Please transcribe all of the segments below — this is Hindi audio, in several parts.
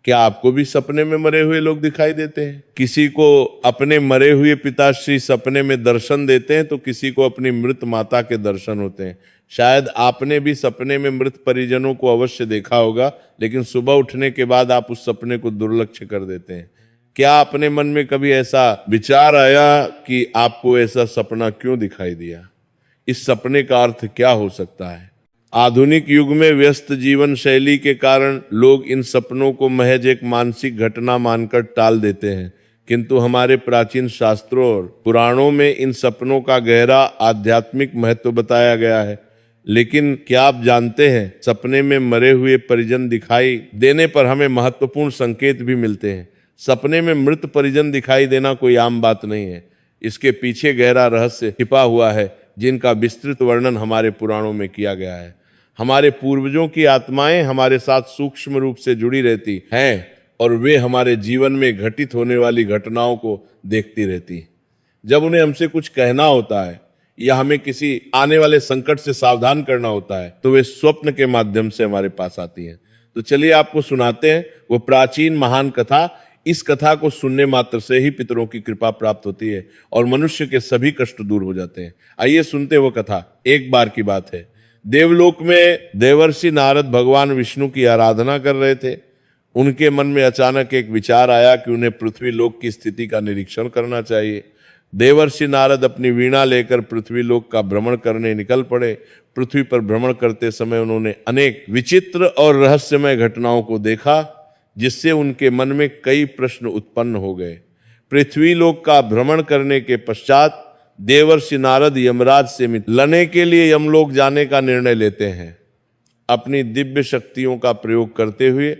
क्या आपको भी सपने में मरे हुए लोग दिखाई देते हैं? किसी को अपने मरे हुए पिताश्री सपने में दर्शन देते हैं तो किसी को अपनी मृत माता के दर्शन होते हैं। शायद आपने भी सपने में मृत परिजनों को अवश्य देखा होगा, लेकिन सुबह उठने के बाद आप उस सपने को दुर्लक्ष्य कर देते हैं। क्या अपने मन में कभी ऐसा विचार आया कि आपको ऐसा सपना क्यों दिखाई दिया? इस सपने का अर्थ क्या हो सकता है? आधुनिक युग में व्यस्त जीवन शैली के कारण लोग इन सपनों को महज एक मानसिक घटना मानकर टाल देते हैं, किंतु हमारे प्राचीन शास्त्रों और पुराणों में इन सपनों का गहरा आध्यात्मिक महत्व बताया गया है। लेकिन क्या आप जानते हैं, सपने में मरे हुए परिजन दिखाई देने पर हमें महत्वपूर्ण संकेत भी मिलते हैं। सपने में मृत परिजन दिखाई देना कोई आम बात नहीं है। इसके पीछे गहरा रहस्य छिपा हुआ है, जिनका विस्तृत वर्णन हमारे पुराणों में किया गया है। हमारे पूर्वजों की आत्माएं हमारे साथ सूक्ष्म रूप से जुड़ी रहती हैं और वे हमारे जीवन में घटित होने वाली घटनाओं को देखती रहती। जब उन्हें हमसे कुछ कहना होता है या हमें किसी आने वाले संकट से सावधान करना होता है तो वे स्वप्न के माध्यम से हमारे पास आती हैं। तो चलिए आपको सुनाते हैं वो प्राचीन महान कथा। इस कथा को सुनने मात्र से ही पितरों की कृपा प्राप्त होती है और मनुष्य के सभी कष्ट दूर हो जाते हैं। आइए सुनते हैं वो कथा। एक बार की बात है, देवलोक में देवर्षि नारद भगवान विष्णु की आराधना कर रहे थे। उनके मन में अचानक एक विचार आया कि उन्हें पृथ्वी लोक की स्थिति का निरीक्षण करना चाहिए। देवर्षि नारद अपनी वीणा लेकर पृथ्वी लोक का भ्रमण करने निकल पड़े। पृथ्वी पर भ्रमण करते समय उन्होंने अनेक विचित्र और रहस्यमय घटनाओं को देखा, जिससे उनके मन में कई प्रश्न उत्पन्न हो गए। पृथ्वी लोक का भ्रमण करने के पश्चात देवर्षि नारद यमराज से मिलने के लिए यमलोक जाने का निर्णय लेते हैं। अपनी दिव्य शक्तियों का प्रयोग करते हुए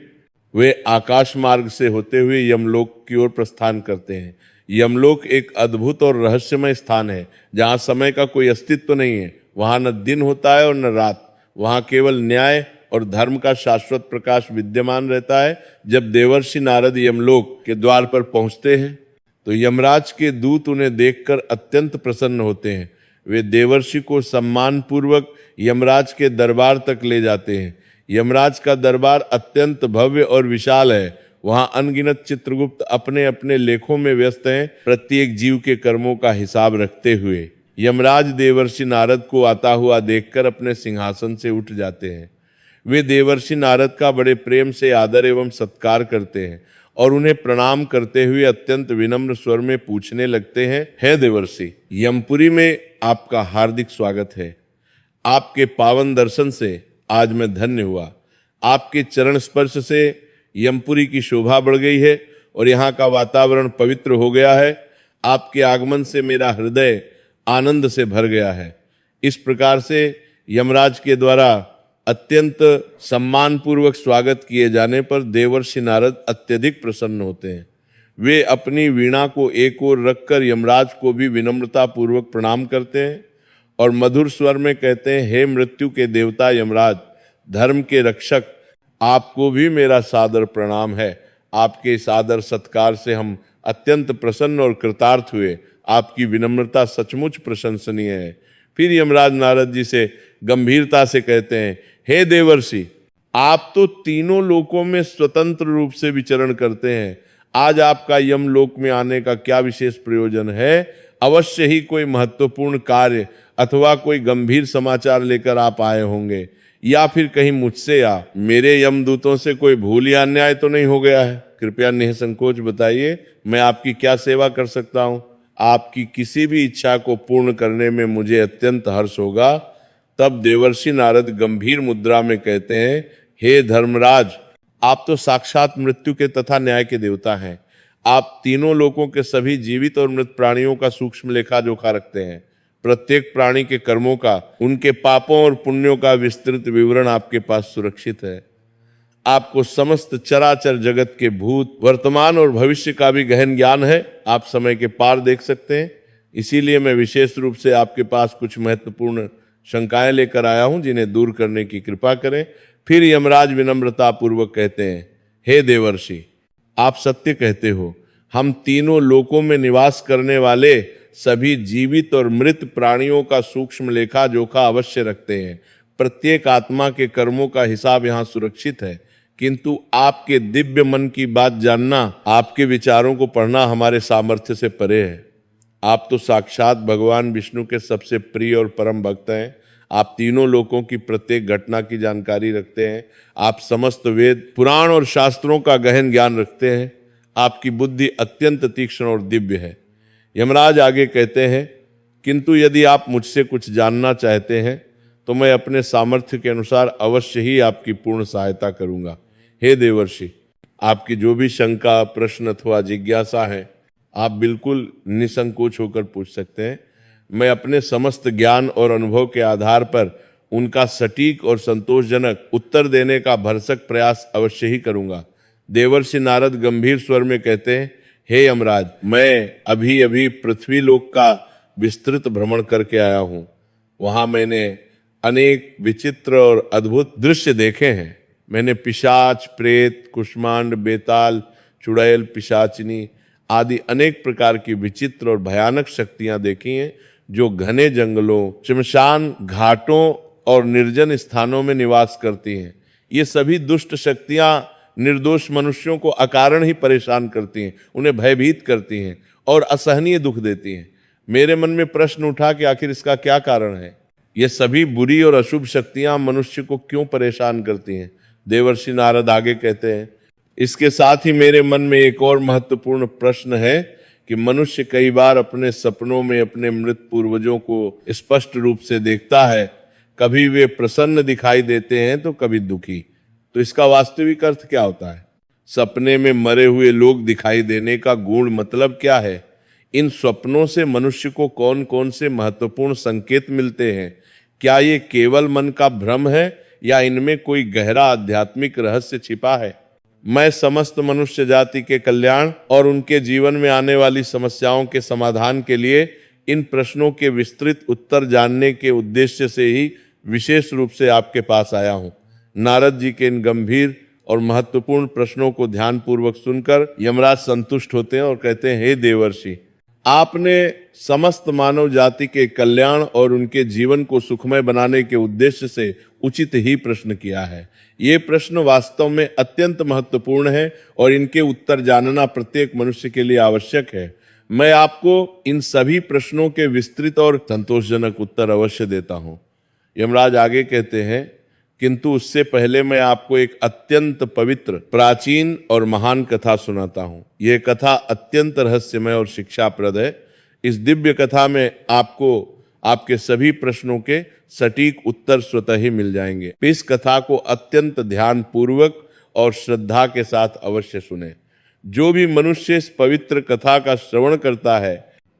वे आकाश मार्ग से होते हुए यमलोक की ओर प्रस्थान करते हैं। यमलोक एक अद्भुत और रहस्यमय स्थान है, जहाँ समय का कोई अस्तित्व नहीं है। वहाँ न दिन होता है और न रात। वहाँ केवल न्याय और धर्म का शाश्वत प्रकाश विद्यमान रहता है। जब देवर्षि नारद यमलोक के द्वार पर पहुँचते हैं तो यमराज के दूत उन्हें देखकर अत्यंत प्रसन्न होते हैं। वे देवर्षि को सम्मान पूर्वक यमराज के दरबार तक ले जाते हैं। यमराज का दरबार अत्यंत भव्य और विशाल है। वहां अनगिनत चित्रगुप्त अपने अपने लेखों में व्यस्त हैं, प्रत्येक जीव के कर्मों का हिसाब रखते हुए। यमराज देवर्षि नारद को आता हुआ देखकर अपने सिंहासन से उठ जाते हैं। वे देवर्षि नारद का बड़े प्रेम से आदर एवं सत्कार करते हैं और उन्हें प्रणाम करते हुए अत्यंत विनम्र स्वर में पूछने लगते हैं, हे देवर्षि, यमपुरी में आपका हार्दिक स्वागत है। आपके पावन दर्शन से आज मैं धन्य हुआ। आपके चरण स्पर्श से यमपुरी की शोभा बढ़ गई है और यहाँ का वातावरण पवित्र हो गया है। आपके आगमन से मेरा हृदय आनंद से भर गया है। इस प्रकार से यमराज के द्वारा अत्यंत सम्मान पूर्वक स्वागत किए जाने पर देवर्षि नारद अत्यधिक प्रसन्न होते हैं। वे अपनी वीणा को एक ओर रखकर यमराज को भी विनम्रता पूर्वक प्रणाम करते हैं और मधुर स्वर में कहते हैं, हे मृत्यु के देवता यमराज, धर्म के रक्षक, आपको भी मेरा सादर प्रणाम है। आपके सादर सत्कार से हम अत्यंत प्रसन्न और कृतार्थ हुए। आपकी विनम्रता सचमुच प्रशंसनीय है। फिर यमराज नारद जी से गंभीरता से कहते हैं, हे देवर्षि, आप तो तीनों लोकों में स्वतंत्र रूप से विचरण करते हैं। आज आपका यमलोक में आने का क्या विशेष प्रयोजन है? अवश्य ही कोई महत्वपूर्ण कार्य अथवा कोई गंभीर समाचार लेकर आप आए होंगे, या फिर कहीं मुझसे या मेरे यमदूतों से कोई भूल या अन्याय तो नहीं हो गया है? कृपया निसंकोच बताइए, मैं आपकी क्या सेवा कर सकता हूँ? आपकी किसी भी इच्छा को पूर्ण करने में मुझे अत्यंत हर्ष होगा। तब देवर्षि नारद गंभीर मुद्रा में कहते हैं, हे धर्मराज, आप तो साक्षात मृत्यु के तथा न्याय के देवता हैं। आप तीनों लोकों के सभी जीवित और मृत प्राणियों का सूक्ष्म लेखा जोखा रखते हैं। प्रत्येक प्राणी के कर्मों का, उनके पापों और पुण्यों का विस्तृत विवरण आपके पास सुरक्षित है। आपको समस्त चराचर जगत के भूत, वर्तमान और भविष्य का भी गहन ज्ञान है। आप समय के पार देख सकते हैं। इसीलिए मैं विशेष रूप से आपके पास कुछ महत्वपूर्ण शंकाएं लेकर आया हूं, जिन्हें दूर करने की कृपा करें। फिर यमराज विनम्रता पूर्वक कहते हैं, हे देवर्षि, आप सत्य कहते हो। हम तीनों लोकों में निवास करने वाले सभी जीवित और मृत प्राणियों का सूक्ष्म लेखा जोखा अवश्य रखते हैं। प्रत्येक आत्मा के कर्मों का हिसाब यहाँ सुरक्षित है। किंतु आपके दिव्य मन की बात जानना, आपके विचारों को पढ़ना हमारे सामर्थ्य से परे है। आप तो साक्षात भगवान विष्णु के सबसे प्रिय और परम भक्त हैं। आप तीनों लोकों की प्रत्येक घटना की जानकारी रखते हैं। आप समस्त वेद, पुराण और शास्त्रों का गहन ज्ञान रखते हैं। आपकी बुद्धि अत्यंत तीक्ष्ण और दिव्य है। यमराज आगे कहते हैं, किंतु यदि आप मुझसे कुछ जानना चाहते हैं तो मैं अपने सामर्थ्य के अनुसार अवश्य ही आपकी पूर्ण सहायता करूंगा। हे देवर्षि, आपकी जो भी शंका, प्रश्न अथवा जिज्ञासा है, आप बिल्कुल निसंकोच होकर पूछ सकते हैं। मैं अपने समस्त ज्ञान और अनुभव के आधार पर उनका सटीक और संतोषजनक उत्तर देने का भरसक प्रयास अवश्य ही करूंगा। देवर्षि नारद गंभीर स्वर में कहते हैं, हे यमराज, मैं अभी अभी पृथ्वी लोक का विस्तृत भ्रमण करके आया हूं। वहां मैंने अनेक विचित्र और अद्भुत दृश्य देखे हैं। मैंने पिशाच, प्रेत, कुष्मांड, बेताल, चुड़ैल, पिशाचिनी आदि अनेक प्रकार की विचित्र और भयानक शक्तियां देखी हैं, जो घने जंगलों, श्मशान घाटों और निर्जन स्थानों में निवास करती हैं। ये सभी दुष्ट शक्तियां निर्दोष मनुष्यों को अकारण ही परेशान करती हैं, उन्हें भयभीत करती हैं और असहनीय दुख देती हैं। मेरे मन में प्रश्न उठा कि आखिर इसका क्या कारण है? ये सभी बुरी और अशुभ शक्तियां मनुष्य को क्यों परेशान करती हैं? देवर्षि नारद आगे कहते हैं, इसके साथ ही मेरे मन में एक और महत्वपूर्ण प्रश्न है कि मनुष्य कई बार अपने सपनों में अपने मृत पूर्वजों को स्पष्ट रूप से देखता है। कभी वे प्रसन्न दिखाई देते हैं तो कभी दुखी। तो इसका वास्तविक अर्थ क्या होता है? सपने में मरे हुए लोग दिखाई देने का गूढ़ मतलब क्या है? इन स्वप्नों से मनुष्य को कौन कौन से महत्वपूर्ण संकेत मिलते हैं? क्या ये केवल मन का भ्रम है या इनमें कोई गहरा आध्यात्मिक रहस्य छिपा है? मैं समस्त मनुष्य जाति के कल्याण और उनके जीवन में आने वाली समस्याओं के समाधान के लिए इन प्रश्नों के विस्तृत उत्तर जानने के उद्देश्य से ही विशेष रूप से आपके पास आया हूं। नारद जी के इन गंभीर और महत्वपूर्ण प्रश्नों को ध्यानपूर्वक सुनकर यमराज संतुष्ट होते हैं और कहते हैं, हे देवर्षि, आपने समस्त मानव जाति के कल्याण और उनके जीवन को सुखमय बनाने के उद्देश्य से उचित ही प्रश्न किया है। ये प्रश्न वास्तव में अत्यंत महत्वपूर्ण है और इनके उत्तर जानना प्रत्येक मनुष्य के लिए आवश्यक है। मैं आपको इन सभी प्रश्नों के विस्तृत और संतोषजनक उत्तर अवश्य देता हूं। यमराज आगे कहते हैं, किंतु उससे पहले मैं आपको एक अत्यंत पवित्र, प्राचीन और महान कथा सुनाता हूं। यह कथा अत्यंत रहस्यमय और शिक्षाप्रद है। इस दिव्य कथा में आपको आपके सभी प्रश्नों के सटीक उत्तर स्वतः ही मिल जाएंगे। इस कथा को अत्यंत ध्यान पूर्वक और श्रद्धा के साथ अवश्य सुने। जो भी मनुष्य इस पवित्र कथा का श्रवण करता है,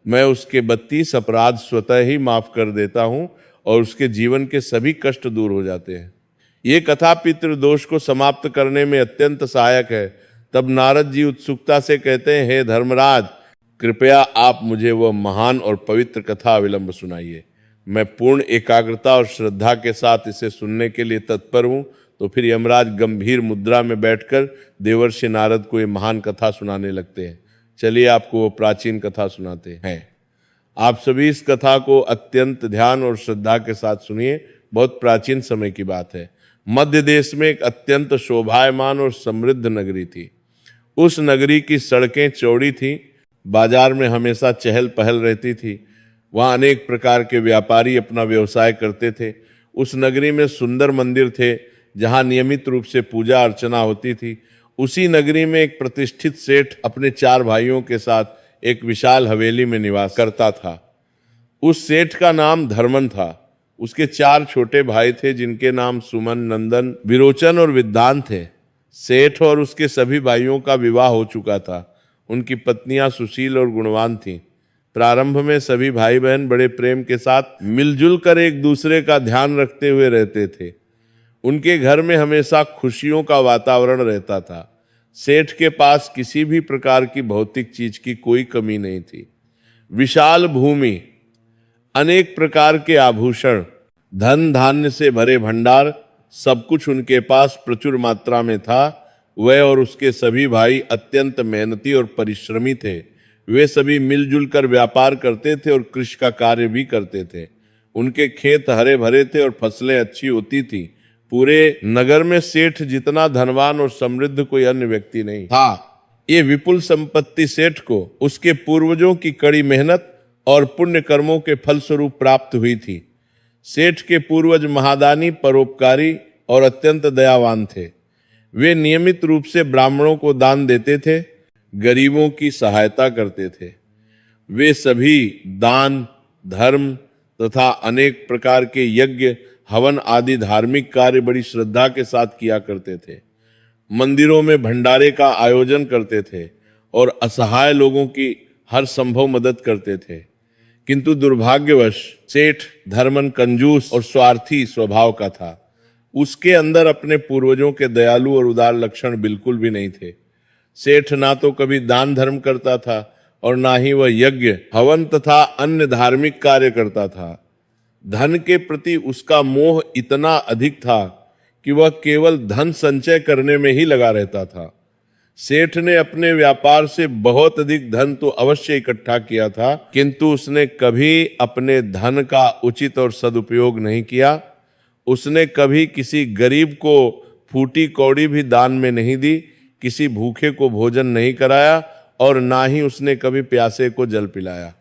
मैं उसके 32 अपराध स्वतः ही माफ कर देता हूं और उसके जीवन के सभी कष्ट दूर हो जाते हैं। ये कथा पितृदोष को समाप्त करने में अत्यंत सहायक है। तब नारद जी उत्सुकता से कहते हैं, हे धर्मराज, कृपया आप मुझे वह महान और पवित्र कथा अविलंब सुनाइए। मैं पूर्ण एकाग्रता और श्रद्धा के साथ इसे सुनने के लिए तत्पर हूँ। तो फिर यमराज गंभीर मुद्रा में बैठकर देवर्षि नारद को ये महान कथा सुनाने लगते हैं। चलिए आपको वो प्राचीन कथा सुनाते हैं। आप सभी इस कथा को अत्यंत ध्यान और श्रद्धा के साथ सुनिए। बहुत प्राचीन समय की बात है। मध्य देश में एक अत्यंत शोभायमान और समृद्ध नगरी थी। उस नगरी की सड़कें चौड़ी थीं, बाजार में हमेशा चहल पहल रहती थी। वहाँ अनेक प्रकार के व्यापारी अपना व्यवसाय करते थे। उस नगरी में सुंदर मंदिर थे जहाँ नियमित रूप से पूजा अर्चना होती थी। उसी नगरी में एक प्रतिष्ठित सेठ अपने 4 भाइयों के साथ एक विशाल हवेली में निवास करता था। उस सेठ का नाम धर्मन था। उसके 4 छोटे भाई थे जिनके नाम सुमन, नंदन, विरोचन और विद्वान थे। सेठ और उसके सभी भाइयों का विवाह हो चुका था। उनकी पत्नियां सुशील और गुणवान थीं। प्रारंभ में सभी भाई बहन बड़े प्रेम के साथ मिलजुल कर एक दूसरे का ध्यान रखते हुए रहते थे। उनके घर में हमेशा खुशियों का वातावरण रहता था। सेठ के पास किसी भी प्रकार की भौतिक चीज की कोई कमी नहीं थी। विशाल भूमि, अनेक प्रकार के आभूषण, धन धान्य से भरे भंडार, सब कुछ उनके पास प्रचुर मात्रा में था। वह और उसके सभी भाई अत्यंत मेहनती और परिश्रमी थे। वे सभी मिलजुल कर व्यापार करते थे और कृषि का कार्य भी करते थे। उनके खेत हरे भरे थे और फसलें अच्छी होती थी, पूरे नगर में सेठ जितना धनवान और समृद्ध कोई अन्य व्यक्ति नहीं था। ये विपुल संपत्ति सेठ को उसके पूर्वजों की कड़ी मेहनत और पुण्य कर्मों के फलस्वरूप प्राप्त हुई थी। सेठ के पूर्वज महादानी, परोपकारी और अत्यंत दयावान थे। वे नियमित रूप से ब्राह्मणों को दान देते थे, गरीबों की सहायता करते थे। वे सभी दान, धर्म तथा अनेक प्रकार के यज्ञ, हवन आदि धार्मिक कार्य बड़ी श्रद्धा के साथ किया करते थे। मंदिरों में भंडारे का आयोजन करते थे और असहाय लोगों की हर संभव मदद करते थे। किंतु दुर्भाग्यवश सेठ धर्मन, कंजूस और स्वार्थी स्वभाव का था। उसके अंदर अपने पूर्वजों के दयालु और उदार लक्षण बिल्कुल भी नहीं थे। सेठ ना तो कभी दान धर्म करता था और ना ही वह यज्ञ, हवन तथा अन्य धार्मिक कार्य करता था। धन के प्रति उसका मोह इतना अधिक था कि वह केवल धन संचय करने में ही लगा रहता था। सेठ ने अपने व्यापार से बहुत अधिक धन तो अवश्य इकट्ठा किया था, किंतु उसने कभी अपने धन का उचित और सदुपयोग नहीं किया। उसने कभी किसी गरीब को फूटी कौड़ी भी दान में नहीं दी, किसी भूखे को भोजन नहीं कराया और ना ही उसने कभी प्यासे को जल पिलाया।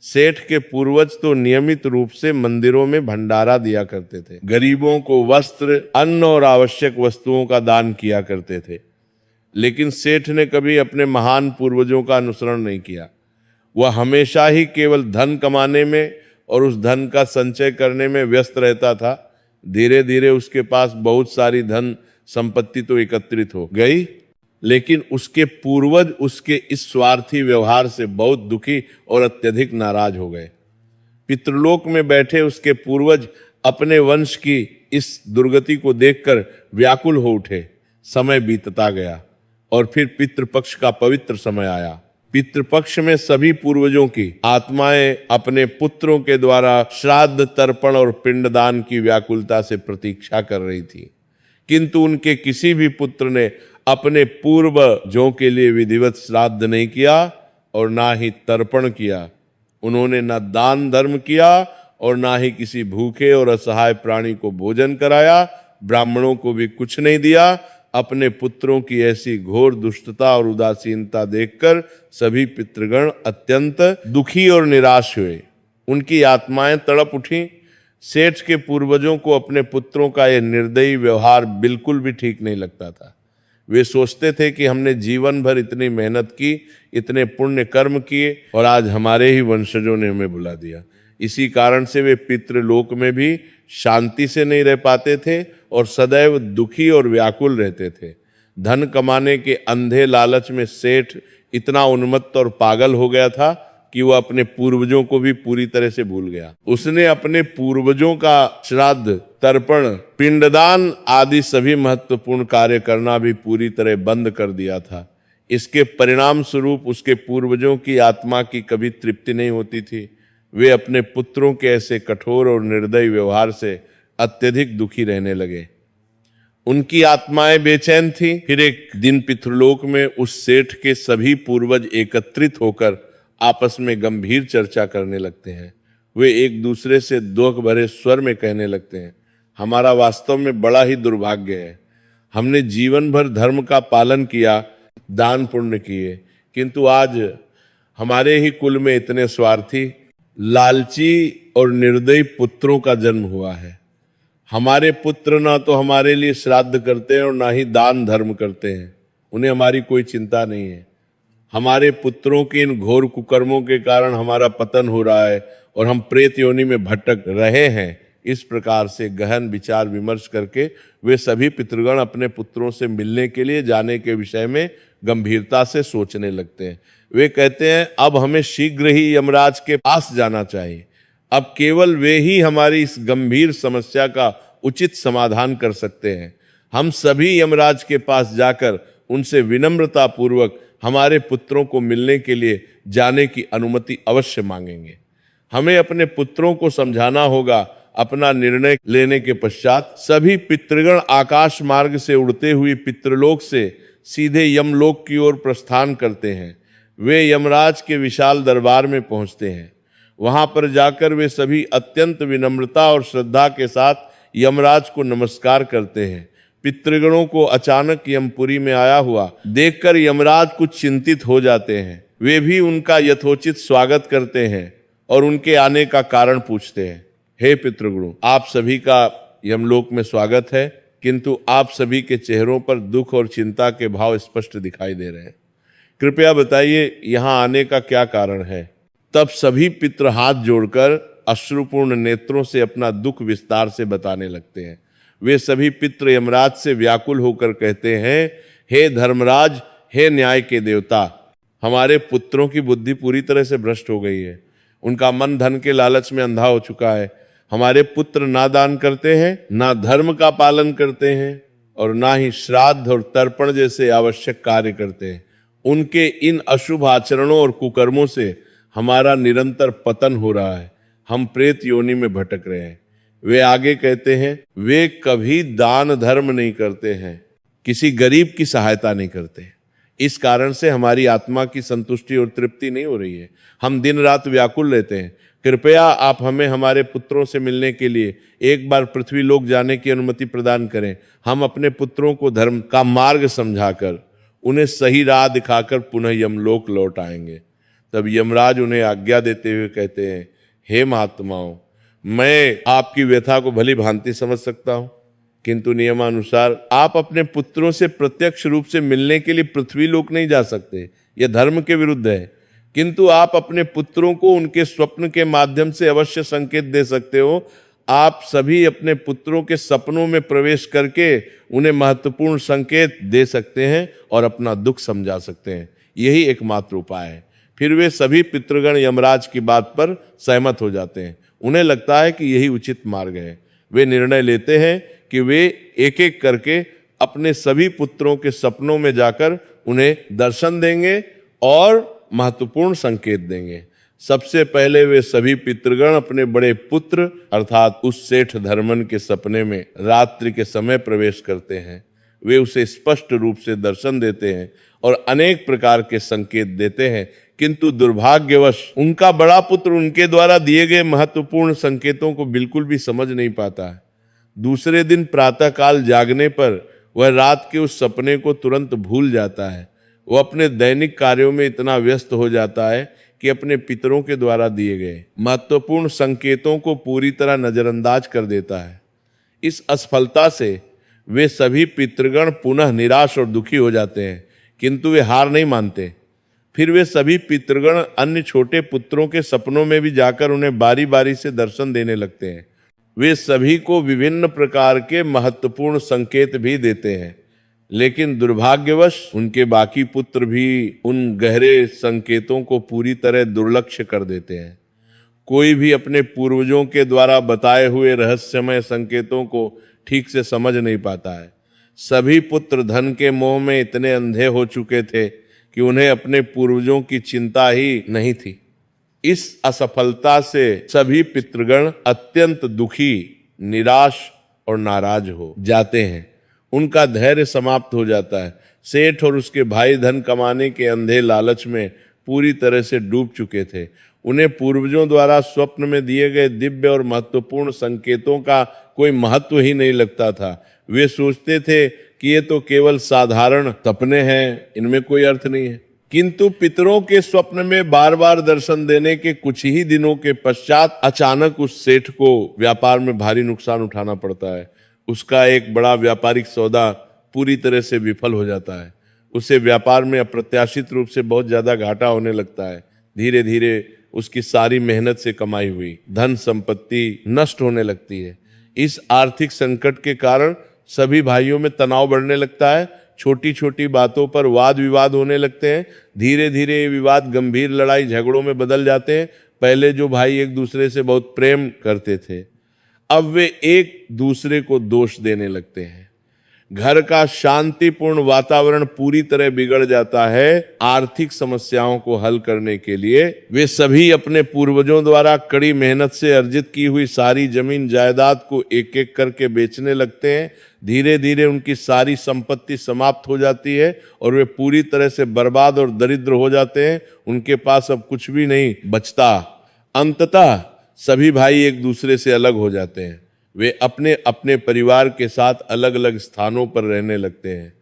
सेठ के पूर्वज तो नियमित रूप से मंदिरों में भंडारा दिया करते थे, गरीबों को वस्त्र, अन्न और आवश्यक वस्तुओं का दान किया करते थे। लेकिन सेठ ने कभी अपने महान पूर्वजों का अनुसरण नहीं किया। वह हमेशा ही केवल धन कमाने में और उस धन का संचय करने में व्यस्त रहता था। धीरे धीरे उसके पास बहुत सारी धन संपत्ति तो एकत्रित हो गई, लेकिन उसके पूर्वज उसके इस स्वार्थी व्यवहार से बहुत दुखी और अत्यधिक नाराज हो गए। पितृलोक में बैठे उसके पूर्वज अपने वंश की इस दुर्गति को देखकर व्याकुल हो उठे। समय बीतता गया और फिर पितृपक्ष का पवित्र समय आया। पितृपक्ष में सभी पूर्वजों की आत्माएं अपने पुत्रों के द्वारा श्राद्ध, तर्पण और पिंडदान की व्याकुलता से प्रतीक्षा कर रही थी, किंतु उनके किसी भी पुत्र ने अपने पूर्वजों के लिए विधिवत श्राद्ध नहीं किया और ना ही तर्पण किया। उन्होंने ना दान धर्म किया और ना ही किसी भूखे और असहाय प्राणी को भोजन कराया। ब्राह्मणों को भी कुछ नहीं दिया। अपने पुत्रों की ऐसी घोर दुष्टता और उदासीनता देखकर सभी पितृगण अत्यंत दुखी और निराश हुए। उनकी आत्माएं तड़प उठी। सेठ के पूर्वजों को अपने पुत्रों का यह निर्दयी व्यवहार बिल्कुल भी ठीक नहीं लगता था। वे सोचते थे कि हमने जीवन भर इतनी मेहनत की, इतने पुण्य कर्म किए और आज हमारे ही वंशजों ने हमें भुला दिया। इसी कारण से वे पितृलोक में भी शांति से नहीं रह पाते थे और सदैव दुखी और व्याकुल रहते थे। धन कमाने के अंधे लालच में सेठ इतना उन्मत्त और पागल हो गया था कि वह अपने पूर्वजों को भी पूरी तरह से भूल गया। उसने अपने पूर्वजों का श्राद्ध, तर्पण, पिंडदान आदि सभी महत्वपूर्ण कार्य करना भी पूरी तरह बंद कर दिया था। इसके परिणाम स्वरूप उसके पूर्वजों की आत्मा की कभी तृप्ति नहीं होती थी। वे अपने पुत्रों के ऐसे कठोर और निर्दयी व्यवहार से अत्यधिक दुखी रहने लगे। उनकी आत्माएं बेचैन थी। फिर एक दिन पितृलोक में उस सेठ के सभी पूर्वज एकत्रित होकर आपस में गंभीर चर्चा करने लगते हैं। वे एक दूसरे से दुख भरे स्वर में कहने लगते हैं, हमारा वास्तव में बड़ा ही दुर्भाग्य है। हमने जीवन भर धर्म का पालन किया, दान पुण्य किए, किंतु आज हमारे ही कुल में इतने स्वार्थी, लालची और निर्दयी पुत्रों का जन्म हुआ है। हमारे पुत्र ना तो हमारे लिए श्राद्ध करते हैं और ना ही दान धर्म करते हैं। उन्हें हमारी कोई चिंता नहीं है। हमारे पुत्रों के इन घोर कुकर्मों के कारण हमारा पतन हो रहा है और हम प्रेत योनि में भटक रहे हैं। इस प्रकार से गहन विचार विमर्श करके वे सभी पितृगण अपने पुत्रों से मिलने के लिए जाने के विषय में गंभीरता से सोचने लगते हैं। वे कहते हैं, अब हमें शीघ्र ही यमराज के पास जाना चाहिए। अब केवल वे ही हमारी इस गंभीर समस्या का उचित समाधान कर सकते हैं। हम सभी यमराज के पास जाकर उनसे विनम्रता पूर्वक हमारे पुत्रों को मिलने के लिए जाने की अनुमति अवश्य मांगेंगे। हमें अपने पुत्रों को समझाना होगा। अपना निर्णय लेने के पश्चात सभी पितृगण आकाश मार्ग से उड़ते हुए पितृलोक से सीधे यमलोक की ओर प्रस्थान करते हैं। वे यमराज के विशाल दरबार में पहुंचते हैं। वहां पर जाकर वे सभी अत्यंत विनम्रता और श्रद्धा के साथ यमराज को नमस्कार करते हैं। पितृगणों को अचानक यमपुरी में आया हुआ देखकर यमराज कुछ चिंतित हो जाते हैं। वे भी उनका यथोचित स्वागत करते हैं और उनके आने का कारण पूछते हैं। हे पितृगणों, आप सभी का यमलोक में स्वागत है, किंतु आप सभी के चेहरों पर दुख और चिंता के भाव स्पष्ट दिखाई दे रहे हैं। कृपया बताइए यहाँ आने का क्या कारण है। तब सभी पितृ हाथ जोड़कर अश्रुपूर्ण नेत्रों से अपना दुख विस्तार से बताने लगते हैं। वे सभी पितृ यमराज से व्याकुल होकर कहते हैं, हे धर्मराज, हे न्याय के देवता, हमारे पुत्रों की बुद्धि पूरी तरह से भ्रष्ट हो गई है। उनका मन धन के लालच में अंधा हो चुका है। हमारे पुत्र ना दान करते हैं, ना धर्म का पालन करते हैं और ना ही श्राद्ध और तर्पण जैसे आवश्यक कार्य करते हैं। उनके इन अशुभ आचरणों और कुकर्मों से हमारा निरंतर पतन हो रहा है। हम प्रेत योनि में भटक रहे हैं। वे आगे कहते हैं, वे कभी दान धर्म नहीं करते हैं, किसी गरीब की सहायता नहीं करते। इस कारण से हमारी आत्मा की संतुष्टि और तृप्ति नहीं हो रही है। हम दिन रात व्याकुल रहते हैं। कृपया आप हमें हमारे पुत्रों से मिलने के लिए एक बार पृथ्वी लोक जाने की अनुमति प्रदान करें। हम अपने पुत्रों को धर्म का मार्ग समझाकर उन्हें सही राह दिखाकर पुनः यमलोक लौट आएंगे। तब यमराज उन्हें आज्ञा देते हुए कहते हैं, हे महात्माओं, मैं आपकी व्यथा को भली भांति समझ सकता हूं, किंतु नियमानुसार आप अपने पुत्रों से प्रत्यक्ष रूप से मिलने के लिए पृथ्वी लोक नहीं जा सकते। यह धर्म के विरुद्ध है। किंतु आप अपने पुत्रों को उनके स्वप्न के माध्यम से अवश्य संकेत दे सकते हो। आप सभी अपने पुत्रों के सपनों में प्रवेश करके उन्हें महत्वपूर्ण संकेत दे सकते हैं और अपना दुख समझा सकते हैं। यही एकमात्र उपाय है। फिर वे सभी पितृगण यमराज की बात पर सहमत हो जाते हैं। उन्हें लगता है कि यही उचित मार्ग है। वे निर्णय लेते हैं कि वे एक एक करके अपने सभी पुत्रों के सपनों में जाकर उन्हें दर्शन देंगे और महत्वपूर्ण संकेत देंगे। सबसे पहले वे सभी पितृगण अपने बड़े पुत्र अर्थात उस सेठ धर्मन के सपने में रात्रि के समय प्रवेश करते हैं। वे उसे स्पष्ट रूप से दर्शन देते हैं और अनेक प्रकार के संकेत देते हैं, किंतु दुर्भाग्यवश उनका बड़ा पुत्र उनके द्वारा दिए गए महत्वपूर्ण संकेतों को बिल्कुल भी समझ नहीं पाता है। दूसरे दिन प्रातःकाल जागने पर वह रात के उस सपने को तुरंत भूल जाता है। वह अपने दैनिक कार्यों में इतना व्यस्त हो जाता है कि अपने पितरों के द्वारा दिए गए महत्वपूर्ण संकेतों को पूरी तरह नजरअंदाज कर देता है। इस असफलता से वे सभी पितृगण पुनः निराश और दुखी हो जाते हैं, किंतु वे हार नहीं मानते। फिर वे सभी पितृगण अन्य छोटे पुत्रों के सपनों में भी जाकर उन्हें बारी बारी से दर्शन देने लगते हैं। वे सभी को विभिन्न प्रकार के महत्वपूर्ण संकेत भी देते हैं, लेकिन दुर्भाग्यवश उनके बाकी पुत्र भी उन गहरे संकेतों को पूरी तरह दुर्लक्ष्य कर देते हैं। कोई भी अपने पूर्वजों के द्वारा बताए हुए रहस्यमय संकेतों को ठीक से समझ नहीं पाता है। सभी पुत्र धन के मोह में इतने अंधे हो चुके थे कि उन्हें अपने पूर्वजों की चिंता ही नहीं थी। इस असफलता से सभी पितृगण अत्यंत दुखी, निराश और नाराज हो जाते हैं। उनका धैर्य समाप्त हो जाता है। सेठ और उसके भाई धन कमाने के अंधे लालच में पूरी तरह से डूब चुके थे। उन्हें पूर्वजों द्वारा स्वप्न में दिए गए दिव्य और महत्वपूर्ण संकेतों का कोई महत्व ही नहीं लगता था। वे सोचते थे कि ये तो केवल साधारण सपने हैं, इनमें कोई अर्थ नहीं है। किंतु पितरों के स्वप्न में बार बार दर्शन देने के कुछ ही दिनों के पश्चात अचानक उस सेठ को व्यापार में भारी नुकसान उठाना पड़ता है। उसका एक बड़ा व्यापारिक सौदा पूरी तरह से विफल हो जाता है। उसे व्यापार में अप्रत्याशित रूप से बहुत ज्यादा घाटा होने लगता है। धीरे धीरे उसकी सारी मेहनत से कमाई हुई धन संपत्ति नष्ट होने लगती है। इस आर्थिक संकट के कारण सभी भाइयों में तनाव बढ़ने लगता है। छोटी छोटी बातों पर वाद विवाद होने लगते हैं। धीरे धीरे ये विवाद गंभीर लड़ाई झगड़ों में बदल जाते हैं। पहले जो भाई एक दूसरे से बहुत प्रेम करते थे, अब वे एक दूसरे को दोष देने लगते हैं। घर का शांतिपूर्ण वातावरण पूरी तरह बिगड़ जाता है। आर्थिक समस्याओं को हल करने के लिए वे सभी अपने पूर्वजों द्वारा कड़ी मेहनत से अर्जित की हुई सारी जमीन जायदाद को एक एक करके बेचने लगते हैं। धीरे धीरे उनकी सारी संपत्ति समाप्त हो जाती है और वे पूरी तरह से बर्बाद और दरिद्र हो जाते हैं। उनके पास अब कुछ भी नहीं बचता। अंततः सभी भाई एक दूसरे से अलग हो जाते हैं। वे अपने अपने परिवार के साथ अलग अलग स्थानों पर रहने लगते हैं।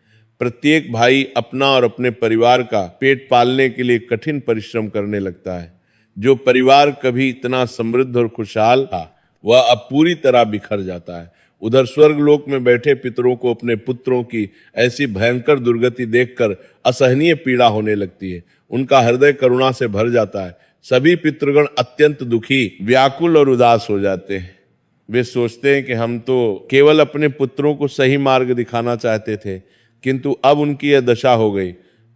प्रत्येक भाई अपना और अपने परिवार का पेट पालने के लिए कठिन परिश्रम करने लगता है। जो परिवार कभी इतना समृद्ध और खुशहाल था, वह अब पूरी तरह बिखर जाता है। उधर स्वर्गलोक में बैठे पितरों को अपने पुत्रों की ऐसी भयंकर दुर्गति देखकर असहनीय पीड़ा होने लगती है। उनका हृदय करुणा से भर जाता है। सभी पितृगण अत्यंत दुखी, व्याकुल और उदास हो जाते हैं। वे सोचते हैं कि हम तो केवल अपने पुत्रों को सही मार्ग दिखाना चाहते थे, किंतु अब उनकी यह दशा हो गई।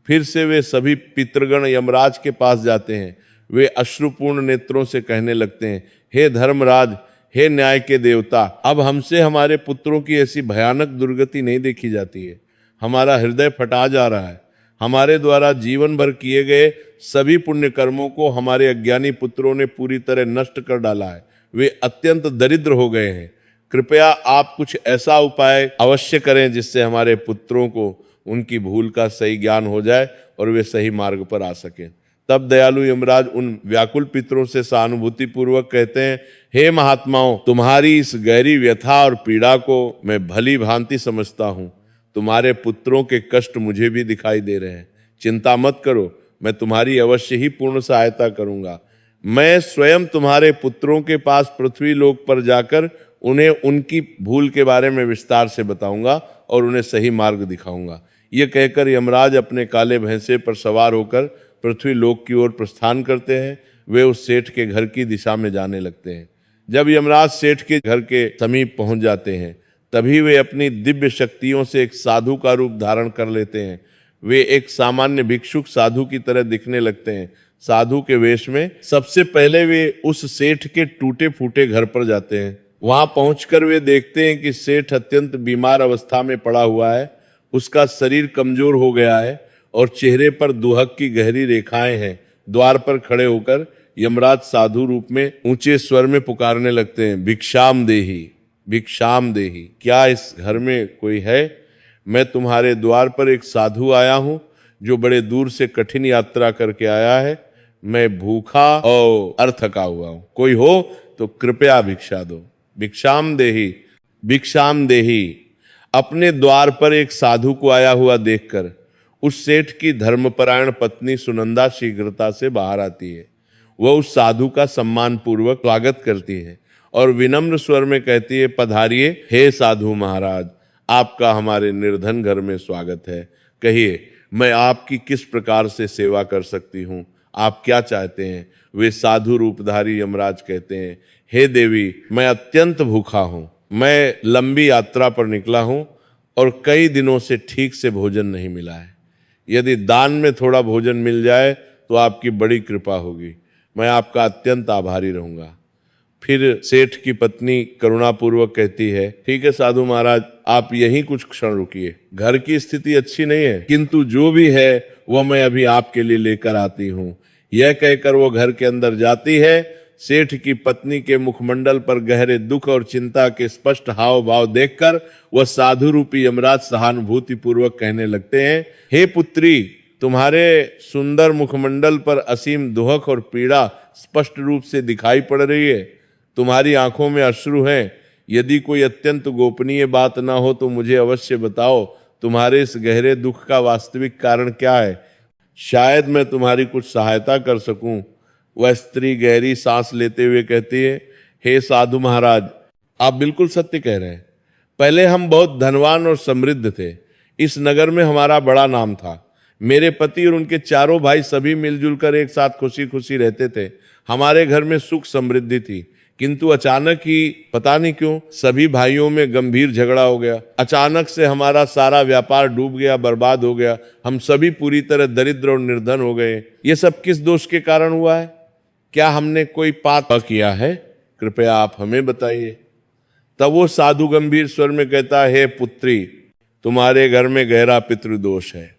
फिर से वे सभी पितृगण यमराज के पास जाते हैं। वे अश्रुपूर्ण नेत्रों से कहने लगते हैं, हे धर्मराज, हे न्याय के देवता, अब हमसे हमारे पुत्रों की ऐसी भयानक दुर्गति नहीं देखी जाती है। हमारा हृदय फटा जा रहा है। हमारे द्वारा जीवन भर किए गए सभी पुण्य कर्मों को हमारे अज्ञानी पुत्रों ने पूरी तरह नष्ट कर डाला है। वे अत्यंत दरिद्र हो गए हैं। कृपया आप कुछ ऐसा उपाय अवश्य करें जिससे हमारे पुत्रों को उनकी भूल का सही ज्ञान हो जाए और वे सही मार्ग पर आ सकें। तब दयालु यमराज उन व्याकुल पितरों से सहानुभूति पूर्वक कहते हैं, हे महात्माओं, तुम्हारी इस गहरी व्यथा और पीड़ा को मैं भली भांति समझता हूँ। तुम्हारे पुत्रों के कष्ट मुझे भी दिखाई दे रहे हैं। चिंता मत करो, मैं तुम्हारी अवश्य ही पूर्ण सहायता करूंगा। मैं स्वयं तुम्हारे पुत्रों के पास पृथ्वी लोक पर जाकर उन्हें उनकी भूल के बारे में विस्तार से बताऊंगा और उन्हें सही मार्ग दिखाऊंगा। ये कहकर यमराज अपने काले भैंसे पर सवार होकर पृथ्वी लोक की ओर प्रस्थान करते हैं। वे उस सेठ के घर की दिशा में जाने लगते हैं। जब यमराज सेठ के घर के समीप पहुंच जाते हैं, तभी वे अपनी दिव्य शक्तियों से एक साधु का रूप धारण कर लेते हैं। वे एक सामान्य भिक्षुक साधु की तरह दिखने लगते हैं। साधु के वेश में सबसे पहले वे उस सेठ के टूटे फूटे घर पर जाते हैं। वहां पहुंचकर वे देखते हैं कि सेठ अत्यंत बीमार अवस्था में पड़ा हुआ है। उसका शरीर कमजोर हो गया है और चेहरे पर दुहक की गहरी रेखाएं हैं। द्वार पर खड़े होकर यमराज साधु रूप में ऊंचे स्वर में पुकारने लगते हैं, भिक्षाम देही, भिक्षाम देही। क्या इस घर में कोई है? मैं तुम्हारे द्वार पर एक साधु आया हूं जो बड़े दूर से कठिन यात्रा करके आया है। मैं भूखा और थका हुआ हूं। कोई हो तो कृपया भिक्षा दो। भिक्षाम देही, भिक्षाम देही। अपने द्वार पर एक साधु को आया हुआ देखकर उस सेठ की धर्मपरायण पत्नी सुनंदा शीघ्रता से बाहर आती है। वह उस साधु का सम्मान पूर्वक स्वागत करती है और विनम्र स्वर में कहती है, पधारिए हे साधु महाराज, आपका हमारे निर्धन घर में स्वागत है। कहिए, मैं आपकी किस प्रकार से सेवा कर सकती हूँ? आप क्या चाहते हैं? वे साधु रूपधारी यमराज कहते हैं, हे देवी, मैं अत्यंत भूखा हूँ। मैं लंबी यात्रा पर निकला हूँ और कई दिनों से ठीक से भोजन नहीं मिला है। यदि दान में थोड़ा भोजन मिल जाए तो आपकी बड़ी कृपा होगी। मैं आपका अत्यंत आभारी रहूंगा। फिर सेठ की पत्नी करुणापूर्वक कहती है, ठीक है साधु महाराज, आप यहीं कुछ क्षण रुकिए। घर की स्थिति अच्छी नहीं है, किंतु जो भी है वह मैं अभी आपके लिए लेकर आती हूँ। यह कहकर वो घर के अंदर जाती है। सेठ की पत्नी के मुखमंडल पर गहरे दुख और चिंता के स्पष्ट हाव भाव देखकर वह साधु रूपी यमराज सहानुभूति पूर्वक कहने लगते हैं, हे पुत्री, तुम्हारे सुंदर मुखमंडल पर असीम दुहक और पीड़ा स्पष्ट रूप से दिखाई पड़ रही है। तुम्हारी आंखों में अश्रु हैं। यदि कोई अत्यंत गोपनीय बात ना हो तो मुझे अवश्य बताओ, तुम्हारे इस गहरे दुख का वास्तविक कारण क्या है? शायद मैं तुम्हारी कुछ सहायता कर सकूं। वह स्त्री गहरी सांस लेते हुए कहती है, हे साधु महाराज, आप बिल्कुल सत्य कह रहे हैं। पहले हम बहुत धनवान और समृद्ध थे। इस नगर में हमारा बड़ा नाम था। मेरे पति और उनके चारों भाई सभी मिलजुल कर एक साथ खुशी खुशी रहते थे। हमारे घर में सुख समृद्धि थी, किंतु अचानक ही पता नहीं क्यों सभी भाइयों में गंभीर झगड़ा हो गया। अचानक से हमारा सारा व्यापार डूब गया, बर्बाद हो गया। हम सभी पूरी तरह दरिद्र और निर्धन हो गए। ये सब किस दोष के कारण हुआ है? क्या हमने कोई पाप किया है? कृपया आप हमें बताइए। तब वो साधु गंभीर स्वर में कहता है, हे पुत्री, तुम्हारे घर में गहरा पितृदोष है।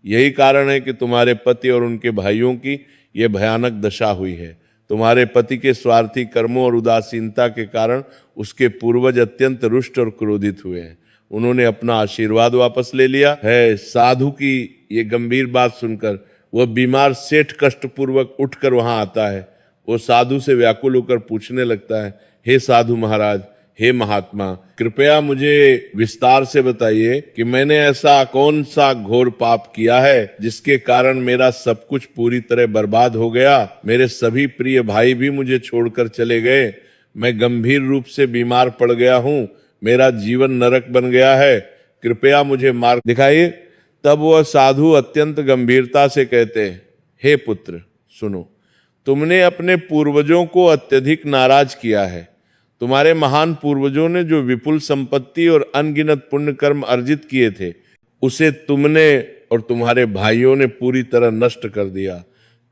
यही कारण है कि तुम्हारे पति और उनके भाइयों की यह भयानक दशा हुई है। तुम्हारे पति के स्वार्थी कर्मों और उदासीनता के कारण उसके पूर्वज अत्यंत रुष्ट और क्रोधित हुए हैं। उन्होंने अपना आशीर्वाद वापस ले लिया है। साधु की ये गंभीर बात सुनकर वह बीमार सेठ कष्टपूर्वक उठकर वहां आता है। वो साधु से व्याकुल होकर पूछने लगता है, हे साधु महाराज, हे महात्मा, कृपया मुझे विस्तार से बताइए कि मैंने ऐसा कौन सा घोर पाप किया है जिसके कारण मेरा सब कुछ पूरी तरह बर्बाद हो गया। मेरे सभी प्रिय भाई भी मुझे छोड़कर चले गए। मैं गंभीर रूप से बीमार पड़ गया हूँ। मेरा जीवन नरक बन गया है। कृपया मुझे मार्ग दिखाइए। तब वह साधु अत्यंत गंभीरता से कहते हैं, हे पुत्र सुनो, तुमने अपने पूर्वजों को अत्यधिक नाराज किया है। तुम्हारे महान पूर्वजों ने जो विपुल संपत्ति और अनगिनत पुण्य कर्म अर्जित किए थे, उसे तुमने और तुम्हारे भाइयों ने पूरी तरह नष्ट कर दिया।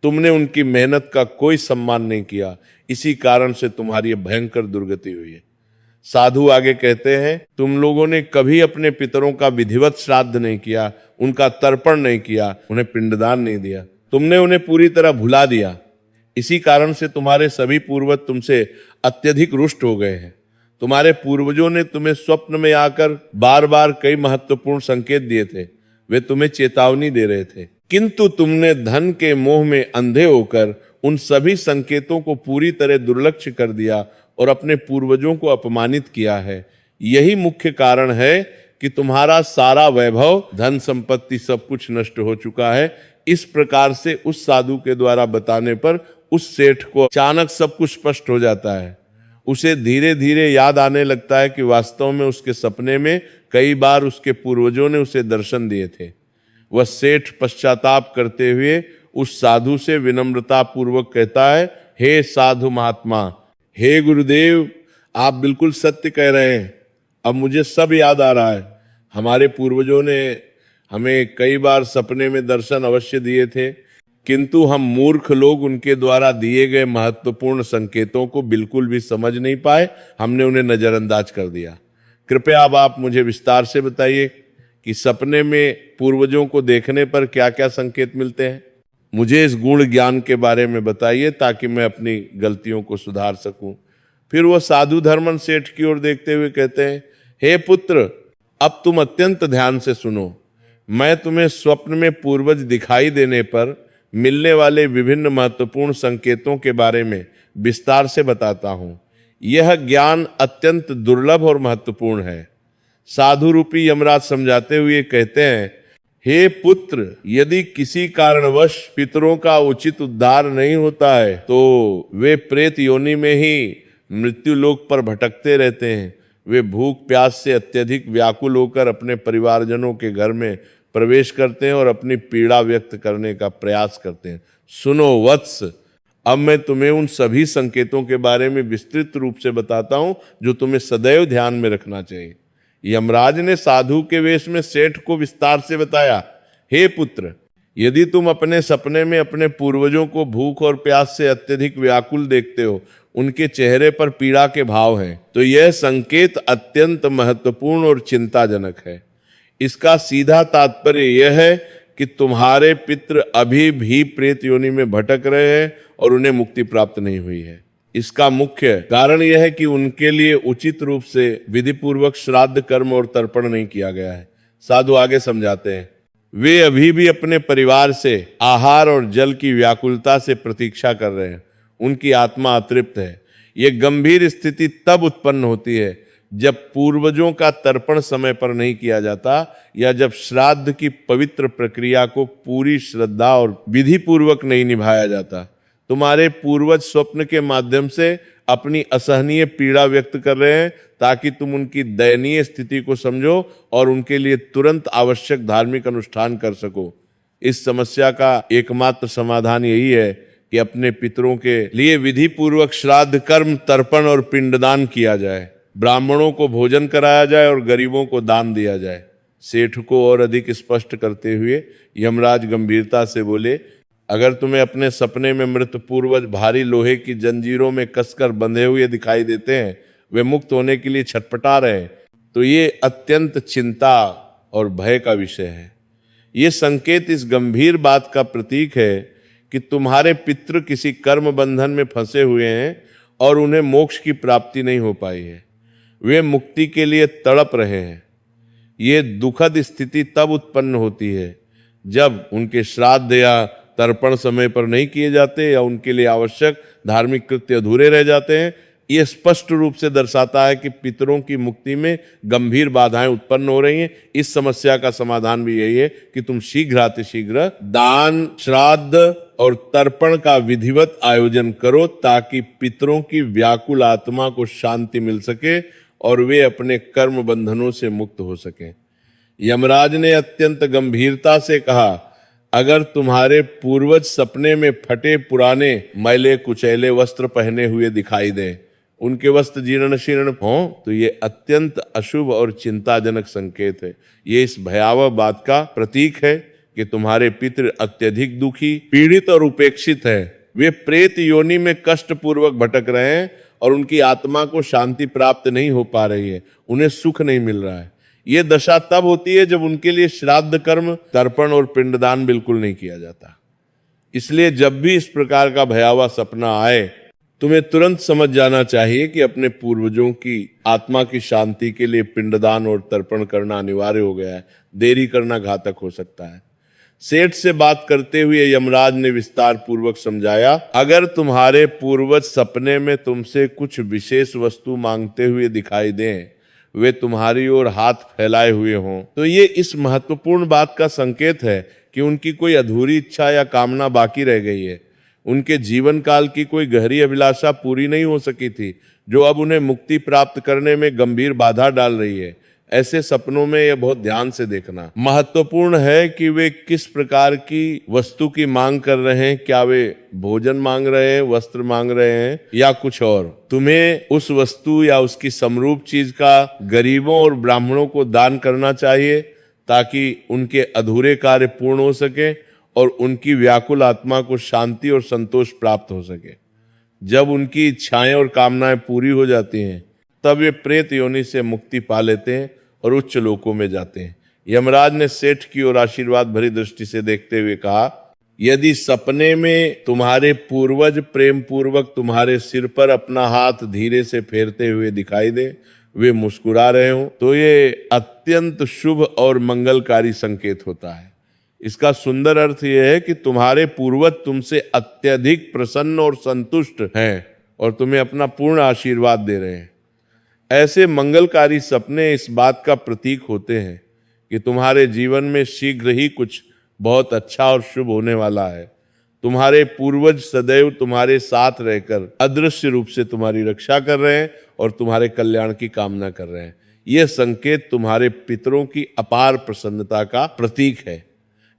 तुमने उनकी मेहनत का कोई सम्मान नहीं किया। इसी कारण से तुम्हारी भयंकर दुर्गति हुई है। साधु आगे कहते हैं, तुम लोगों ने कभी अपने पितरों का विधिवत श्राद्ध नहीं किया, उनका तर्पण नहीं किया, उन्हें पिंडदान नहीं दिया। तुमने उन्हें पूरी तरह भुला दिया। इसी कारण से तुम्हारे सभी पूर्वज तुमसे अत्यधिक रुष्ट हो गए हैं। तुम्हारे पूर्वजों ने तुम्हें स्वप्न में आकर बार बार कई महत्वपूर्ण संकेत दिए थे। वे तुम्हें चेतावनी दे रहे थे, किंतु तुमने धन के मोह में अंधे होकर उन सभी संकेतों को पूरी तरह दुर्लक्ष्य कर दिया और अपने पूर्वजों को अपमानित किया है। यही मुख्य कारण है कि तुम्हारा सारा वैभव, धन संपत्ति सब कुछ नष्ट हो चुका है। इस प्रकार से उस साधु के द्वारा बताने पर उस सेठ को अचानक सब कुछ स्पष्ट हो जाता है। उसे धीरे धीरे याद आने लगता है कि वास्तव में उसके सपने में कई बार उसके पूर्वजों ने उसे दर्शन दिए थे। वह सेठ पश्चाताप करते हुए उस साधु से विनम्रता पूर्वक कहता है, हे साधु महात्मा, हे गुरुदेव, आप बिल्कुल सत्य कह रहे हैं। अब मुझे सब याद आ रहा है। हमारे पूर्वजों ने हमें कई बार सपने में दर्शन अवश्य दिए थे, किंतु हम मूर्ख लोग उनके द्वारा दिए गए महत्वपूर्ण संकेतों को बिल्कुल भी समझ नहीं पाए। हमने उन्हें नजरअंदाज कर दिया। कृपया अब आप मुझे विस्तार से बताइए कि सपने में पूर्वजों को देखने पर क्या क्या संकेत मिलते हैं। मुझे इस गुण ज्ञान के बारे में बताइए ताकि मैं अपनी गलतियों को सुधार सकूं। फिर वह साधु धर्मन सेठ की ओर देखते हुए कहते हैं, हे पुत्र, अब तुम अत्यंत ध्यान से सुनो। मैं तुम्हें स्वप्न में पूर्वज दिखाई देने पर मिलने वाले विभिन्न महत्वपूर्ण संकेतों के बारे में विस्तार से बताता हूं। यह ज्ञान अत्यंत दुर्लभ और महत्वपूर्ण है। साधु रूपी यमराज समझाते हुए कहते हैं, हे पुत्र, यदि किसी कारणवश पितरों का उचित उद्धार नहीं होता है तो वे प्रेत योनि में ही मृत्यु लोक पर भटकते रहते हैं। वे भूख प्यास से अत्यधिक व्याकुल होकर अपने परिवारजनों के घर में प्रवेश करते हैं और अपनी पीड़ा व्यक्त करने का प्रयास करते हैं। सुनो वत्स, अब मैं तुम्हें उन सभी संकेतों के बारे में विस्तृत रूप से बताता हूं जो तुम्हें सदैव ध्यान में रखना चाहिए। यमराज ने साधु के वेश में सेठ को विस्तार से बताया, हे पुत्र, यदि तुम अपने सपने में अपने पूर्वजों को भूख और प्यास से अत्यधिक व्याकुल देखते हो, उनके चेहरे पर पीड़ा के भाव हैं, तो यह संकेत अत्यंत महत्वपूर्ण और चिंताजनक है। इसका सीधा तात्पर्य यह है कि तुम्हारे पितृ अभी भी प्रेत योनि में भटक रहे हैं और उन्हें मुक्ति प्राप्त नहीं हुई है। इसका मुख्य कारण यह है कि उनके लिए उचित रूप से विधि पूर्वक श्राद्ध कर्म और तर्पण नहीं किया गया है। साधु आगे समझाते हैं, वे अभी भी अपने परिवार से आहार और जल की व्याकुलता से प्रतीक्षा कर रहे हैं। उनकी आत्मा अतृप्त है। यह गंभीर स्थिति तब उत्पन्न होती है जब पूर्वजों का तर्पण समय पर नहीं किया जाता या जब श्राद्ध की पवित्र प्रक्रिया को पूरी श्रद्धा और विधि पूर्वक नहीं निभाया जाता। तुम्हारे पूर्वज स्वप्न के माध्यम से अपनी असहनीय पीड़ा व्यक्त कर रहे हैं ताकि तुम उनकी दयनीय स्थिति को समझो और उनके लिए तुरंत आवश्यक धार्मिक अनुष्ठान कर सको। इस समस्या का एकमात्र समाधान यही है कि अपने पितरों के लिए विधि पूर्वक श्राद्ध कर्म, तर्पण और पिंडदान किया जाए। ब्राह्मणों को भोजन कराया जाए और गरीबों को दान दिया जाए। सेठ को और अधिक स्पष्ट करते हुए यमराज गंभीरता से बोले, अगर तुम्हें अपने सपने में मृत पूर्वज भारी लोहे की जंजीरों में कसकर बंधे हुए दिखाई देते हैं, वे मुक्त होने के लिए छटपटा रहे हैं, तो ये अत्यंत चिंता और भय का विषय है। ये संकेत इस गंभीर बात का प्रतीक है कि तुम्हारे पितृ किसी कर्म बंधन में फंसे हुए हैं और उन्हें मोक्ष की प्राप्ति नहीं हो पाई है। वे मुक्ति के लिए तड़प रहे हैं। ये दुखद स्थिति तब उत्पन्न होती है जब उनके श्राद्ध या तर्पण समय पर नहीं किए जाते या उनके लिए आवश्यक धार्मिक कृत्य अधूरे रह जाते हैं। ये स्पष्ट रूप से दर्शाता है कि पितरों की मुक्ति में गंभीर बाधाएं उत्पन्न हो रही हैं। इस समस्या का समाधान भी यही है कि तुम शीघ्रातिशीघ्र दान, श्राद्ध और तर्पण का विधिवत आयोजन करो, ताकि पितरों की व्याकुल आत्मा को शांति मिल सके और वे अपने कर्म बंधनों से मुक्त हो सकें। यमराज ने अत्यंत गंभीरता से कहा, अगर तुम्हारे पूर्वज सपने में फटे पुराने मैले कुचैले वस्त्र पहने हुए दिखाई दें, उनके वस्त्र जीर्ण शीर्ण हों, तो ये अत्यंत अशुभ और चिंताजनक संकेत है। ये इस भयावह बात का प्रतीक है कि तुम्हारे पितृ अत्यधिक दुखी, पीड़ित और उपेक्षित हैं। वे प्रेत योनि में कष्ट पूर्वक भटक रहे हैं और उनकी आत्मा को शांति प्राप्त नहीं हो पा रही है, उन्हें सुख नहीं मिल रहा है। ये दशा तब होती है जब उनके लिए श्राद्ध कर्म, तर्पण और पिंडदान बिल्कुल नहीं किया जाता। इसलिए जब भी इस प्रकार का भयावह सपना आए, तुम्हें तुरंत समझ जाना चाहिए कि अपने पूर्वजों की आत्मा की शांति के लिए पिंडदान और तर्पण करना अनिवार्य हो गया है। देरी करना घातक हो सकता है। सेठ से बात करते हुए यमराज ने विस्तार पूर्वक समझाया, अगर तुम्हारे पूर्वज सपने में तुमसे कुछ विशेष वस्तु मांगते हुए दिखाई दें, वे तुम्हारी ओर हाथ फैलाए हुए हों, तो ये इस महत्वपूर्ण बात का संकेत है कि उनकी कोई अधूरी इच्छा या कामना बाकी रह गई है। उनके जीवन काल की कोई गहरी अभिलाषा पूरी नहीं हो सकी थी, जो अब उन्हें मुक्ति प्राप्त करने में गंभीर बाधा डाल रही है। ऐसे सपनों में यह बहुत ध्यान से देखना महत्वपूर्ण है कि वे किस प्रकार की वस्तु की मांग कर रहे हैं। क्या वे भोजन मांग रहे हैं, वस्त्र मांग रहे हैं या कुछ और। तुम्हें उस वस्तु या उसकी समरूप चीज का गरीबों और ब्राह्मणों को दान करना चाहिए, ताकि उनके अधूरे कार्य पूर्ण हो सके और उनकी व्याकुल आत्मा को शांति और संतोष प्राप्त हो सके। जब उनकी इच्छाएं और कामनाएं पूरी हो जाती हैं, तब वे प्रेत योनि से मुक्ति पा लेते हैं और उच्च लोकों में जाते हैं। यमराज ने सेठ की ओर आशीर्वाद भरी दृष्टि से देखते हुए कहा, यदि सपने में तुम्हारे पूर्वज प्रेम पूर्वक तुम्हारे सिर पर अपना हाथ धीरे से फेरते हुए दिखाई दे, वे मुस्कुरा रहे हो, तो ये अत्यंत शुभ और मंगलकारी संकेत होता है। इसका सुंदर अर्थ यह है कि तुम्हारे पूर्वज तुमसे अत्यधिक प्रसन्न और संतुष्ट हैं और तुम्हें अपना पूर्ण आशीर्वाद दे रहे हैं। ऐसे मंगलकारी सपने इस बात का प्रतीक होते हैं कि तुम्हारे जीवन में शीघ्र ही कुछ बहुत अच्छा और शुभ होने वाला है। तुम्हारे पूर्वज सदैव तुम्हारे साथ रहकर अदृश्य रूप से तुम्हारी रक्षा कर रहे हैं और तुम्हारे कल्याण की कामना कर रहे हैं। यह संकेत तुम्हारे पितरों की अपार प्रसन्नता का प्रतीक है,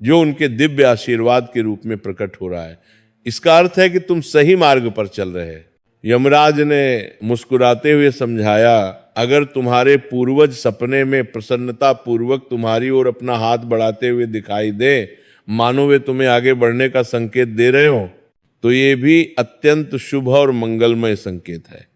जो उनके दिव्य आशीर्वाद के रूप में प्रकट हो रहा है। इसका अर्थ है कि तुम सही मार्ग पर चल रहे हैं। यमराज ने मुस्कुराते हुए समझाया, अगर तुम्हारे पूर्वज सपने में प्रसन्नता पूर्वक तुम्हारी ओर अपना हाथ बढ़ाते हुए दिखाई दे, मानो वे तुम्हें आगे बढ़ने का संकेत दे रहे हो, तो ये भी अत्यंत शुभ और मंगलमय संकेत है।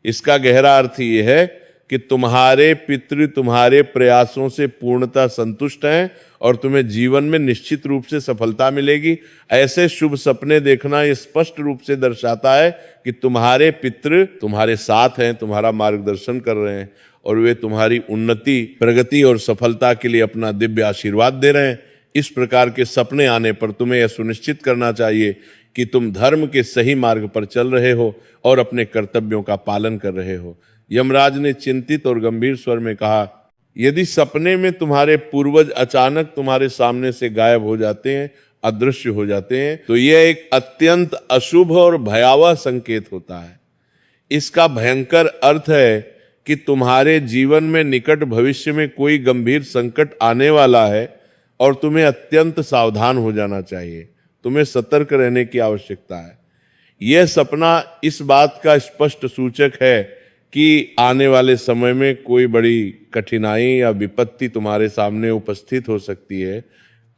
इसका गहरा अर्थ ये है कि तुम्हारे पितृ तुम्हारे प्रयासों से पूर्णतः संतुष्ट हैं और तुम्हें जीवन में निश्चित रूप से सफलता मिलेगी। ऐसे शुभ सपने देखना ये स्पष्ट रूप से दर्शाता है कि तुम्हारे पितृ तुम्हारे साथ हैं, तुम्हारा मार्गदर्शन कर रहे हैं और वे तुम्हारी उन्नति, प्रगति और सफलता के लिए अपना दिव्य आशीर्वाद दे रहे हैं। इस प्रकार के सपने आने पर तुम्हें यह सुनिश्चित करना चाहिए कि तुम धर्म के सही मार्ग पर चल रहे हो और अपने कर्तव्यों का पालन कर रहे हो। यमराज ने चिंतित और गंभीर स्वर में कहा, यदि सपने में तुम्हारे पूर्वज अचानक तुम्हारे सामने से गायब हो जाते हैं, अदृश्य हो जाते हैं, तो यह एक अत्यंत अशुभ और भयावह संकेत होता है। इसका भयंकर अर्थ है कि तुम्हारे जीवन में निकट भविष्य में कोई गंभीर संकट आने वाला है और तुम्हें अत्यंत सावधान हो जाना चाहिए। तुम्हें सतर्क रहने की आवश्यकता है। यह सपना इस बात का स्पष्ट सूचक है कि आने वाले समय में कोई बड़ी कठिनाई या विपत्ति तुम्हारे सामने उपस्थित हो सकती है।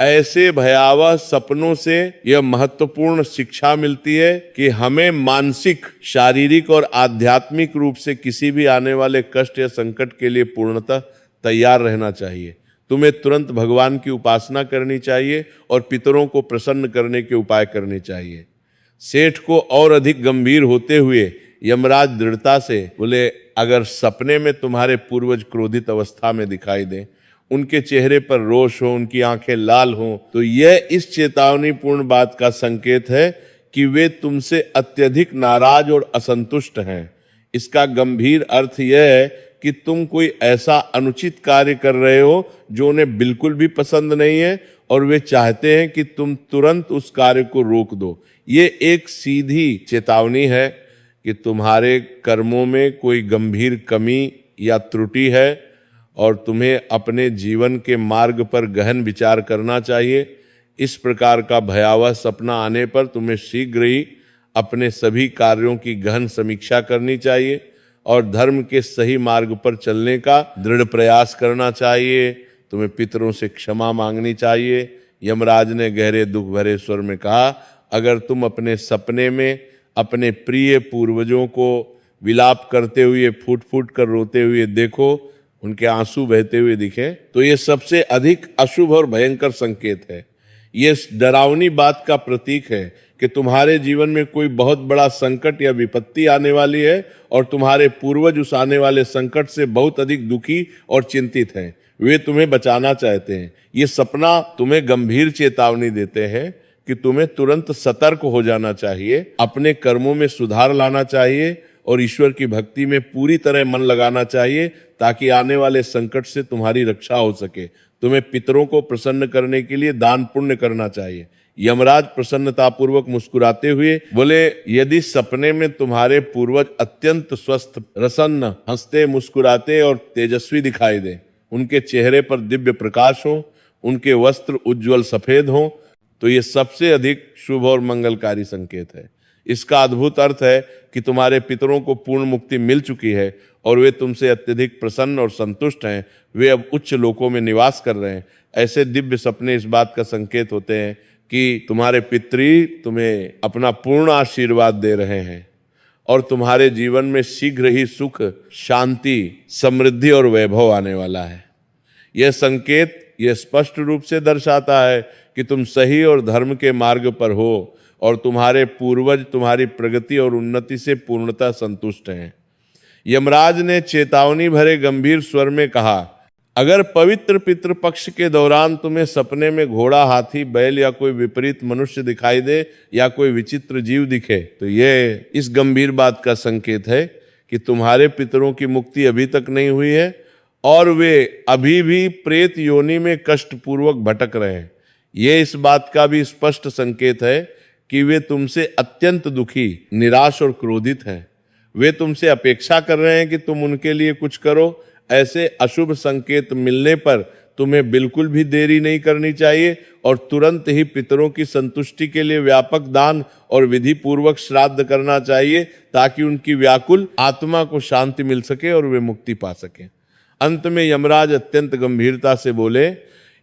ऐसे भयावह सपनों से यह महत्वपूर्ण शिक्षा मिलती है कि हमें मानसिक, शारीरिक और आध्यात्मिक रूप से किसी भी आने वाले कष्ट या संकट के लिए पूर्णतः तैयार रहना चाहिए। तुम्हें तुरंत भगवान की उपासना करनी चाहिए और पितरों को प्रसन्न करने के उपाय करने चाहिए। सेठ को और अधिक गंभीर होते हुए यमराज दृढ़ता से बोले, अगर सपने में तुम्हारे पूर्वज क्रोधित अवस्था में दिखाई दें, उनके चेहरे पर रोष हो, उनकी आंखें लाल हों, तो यह इस चेतावनीपूर्ण बात का संकेत है कि वे तुमसे अत्यधिक नाराज और असंतुष्ट हैं। इसका गंभीर अर्थ यह है कि तुम कोई ऐसा अनुचित कार्य कर रहे हो जो उन्हें बिल्कुल भी पसंद नहीं है और वे चाहते हैं कि तुम तुरंत उस कार्य को रोक दो। ये एक सीधी चेतावनी है कि तुम्हारे कर्मों में कोई गंभीर कमी या त्रुटि है और तुम्हें अपने जीवन के मार्ग पर गहन विचार करना चाहिए। इस प्रकार का भयावह सपना आने पर तुम्हें शीघ्र ही अपने सभी कार्यों की गहन समीक्षा करनी चाहिए और धर्म के सही मार्ग पर चलने का दृढ़ प्रयास करना चाहिए। तुम्हें पितरों से क्षमा मांगनी चाहिए। यमराज ने गहरे दुख भरे स्वर में कहा, अगर तुम अपने सपने में अपने प्रिय पूर्वजों को विलाप करते हुए फूट फूट कर रोते हुए देखो, उनके आंसू बहते हुए दिखे, तो ये सबसे अधिक अशुभ और भयंकर संकेत है। ये डरावनी बात का प्रतीक है कि तुम्हारे जीवन में कोई बहुत बड़ा संकट या विपत्ति आने वाली है और तुम्हारे पूर्वज उस आने वाले संकट से बहुत अधिक दुखी और चिंतित हैं। वे तुम्हें बचाना चाहते हैं। ये सपना तुम्हें गंभीर चेतावनी देते हैं कि तुम्हें तुरंत सतर्क हो जाना चाहिए, अपने कर्मों में सुधार लाना चाहिए और ईश्वर की भक्ति में पूरी तरह मन लगाना चाहिए ताकि आने वाले संकट से तुम्हारी रक्षा हो सके। तुम्हें पितरों को प्रसन्न करने के लिए दान पुण्य करना चाहिए। यमराज प्रसन्नतापूर्वक मुस्कुराते हुए बोले, यदि सपने में तुम्हारे पूर्वज अत्यंत स्वस्थ, प्रसन्न, हंसते, मुस्कुराते और तेजस्वी दिखाई दे, उनके चेहरे पर दिव्य प्रकाश हो, उनके वस्त्र उज्जवल सफेद हो, तो ये सबसे अधिक शुभ और मंगलकारी संकेत है। इसका अद्भुत अर्थ है कि तुम्हारे पितरों को पूर्ण मुक्ति मिल चुकी है और वे तुमसे अत्यधिक प्रसन्न और संतुष्ट हैं। वे अब उच्च लोकों में निवास कर रहे हैं। ऐसे दिव्य सपने इस बात का संकेत होते हैं कि तुम्हारे पितरी तुम्हें अपना पूर्ण आशीर्वाद दे रहे हैं और तुम्हारे जीवन में शीघ्र ही सुख, शांति, समृद्धि और वैभव आने वाला है। यह संकेत यह स्पष्ट रूप से दर्शाता है कि तुम सही और धर्म के मार्ग पर हो और तुम्हारे पूर्वज तुम्हारी प्रगति और उन्नति से पूर्णतः संतुष्ट हैं। यमराज ने चेतावनी भरे गंभीर स्वर में कहा, अगर पवित्र पितृपक्ष के दौरान तुम्हें सपने में घोड़ा, हाथी, बैल या कोई विपरीत मनुष्य दिखाई दे या कोई विचित्र जीव दिखे, तो ये इस गंभीर बात का संकेत है कि तुम्हारे पितरों की मुक्ति अभी तक नहीं हुई है और वे अभी भी प्रेत योनि में कष्टपूर्वक भटक रहे हैं। ये इस बात का भी स्पष्ट संकेत है कि वे तुमसे अत्यंत दुखी, निराश और क्रोधित हैं। वे तुमसे अपेक्षा कर रहे हैं कि तुम उनके लिए कुछ करो। ऐसे अशुभ संकेत मिलने पर तुम्हें बिल्कुल भी देरी नहीं करनी चाहिए और तुरंत ही पितरों की संतुष्टि के लिए व्यापक दान और विधि पूर्वक श्राद्ध करना चाहिए ताकि उनकी व्याकुल आत्मा को शांति मिल सके और वे मुक्ति पा सकें। अंत में यमराज अत्यंत गंभीरता से बोले,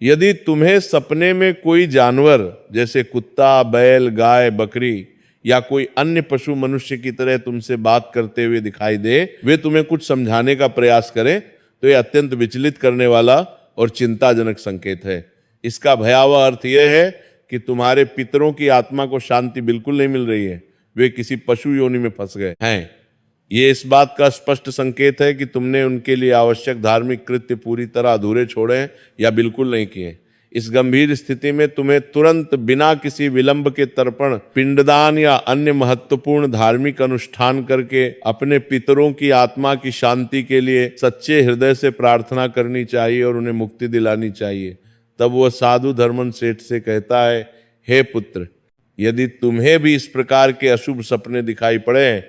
यदि तुम्हें सपने में कोई जानवर जैसे कुत्ता, बैल, गाय, बकरी या कोई अन्य पशु मनुष्य की तरह तुमसे बात करते हुए दिखाई दे, वे तुम्हें कुछ समझाने का प्रयास करें, तो यह अत्यंत विचलित करने वाला और चिंताजनक संकेत है। इसका भयावह अर्थ यह है कि तुम्हारे पितरों की आत्मा को शांति बिल्कुल नहीं मिल रही है, वे किसी पशु योनि में फंस गए हैं। ये इस बात का स्पष्ट संकेत है कि तुमने उनके लिए आवश्यक धार्मिक कृत्य पूरी तरह अधूरे छोड़े हैं या बिल्कुल नहीं किए। इस गंभीर स्थिति में तुम्हें तुरंत बिना किसी विलंब के तर्पण, पिंडदान या अन्य महत्वपूर्ण धार्मिक अनुष्ठान करके अपने पितरों की आत्मा की शांति के लिए सच्चे हृदय से प्रार्थना करनी चाहिए और उन्हें मुक्ति दिलानी चाहिए। तब वह साधु धर्मन सेठ से कहता है, हे पुत्र, यदि तुम्हें भी इस प्रकार के अशुभ सपने दिखाई पड़े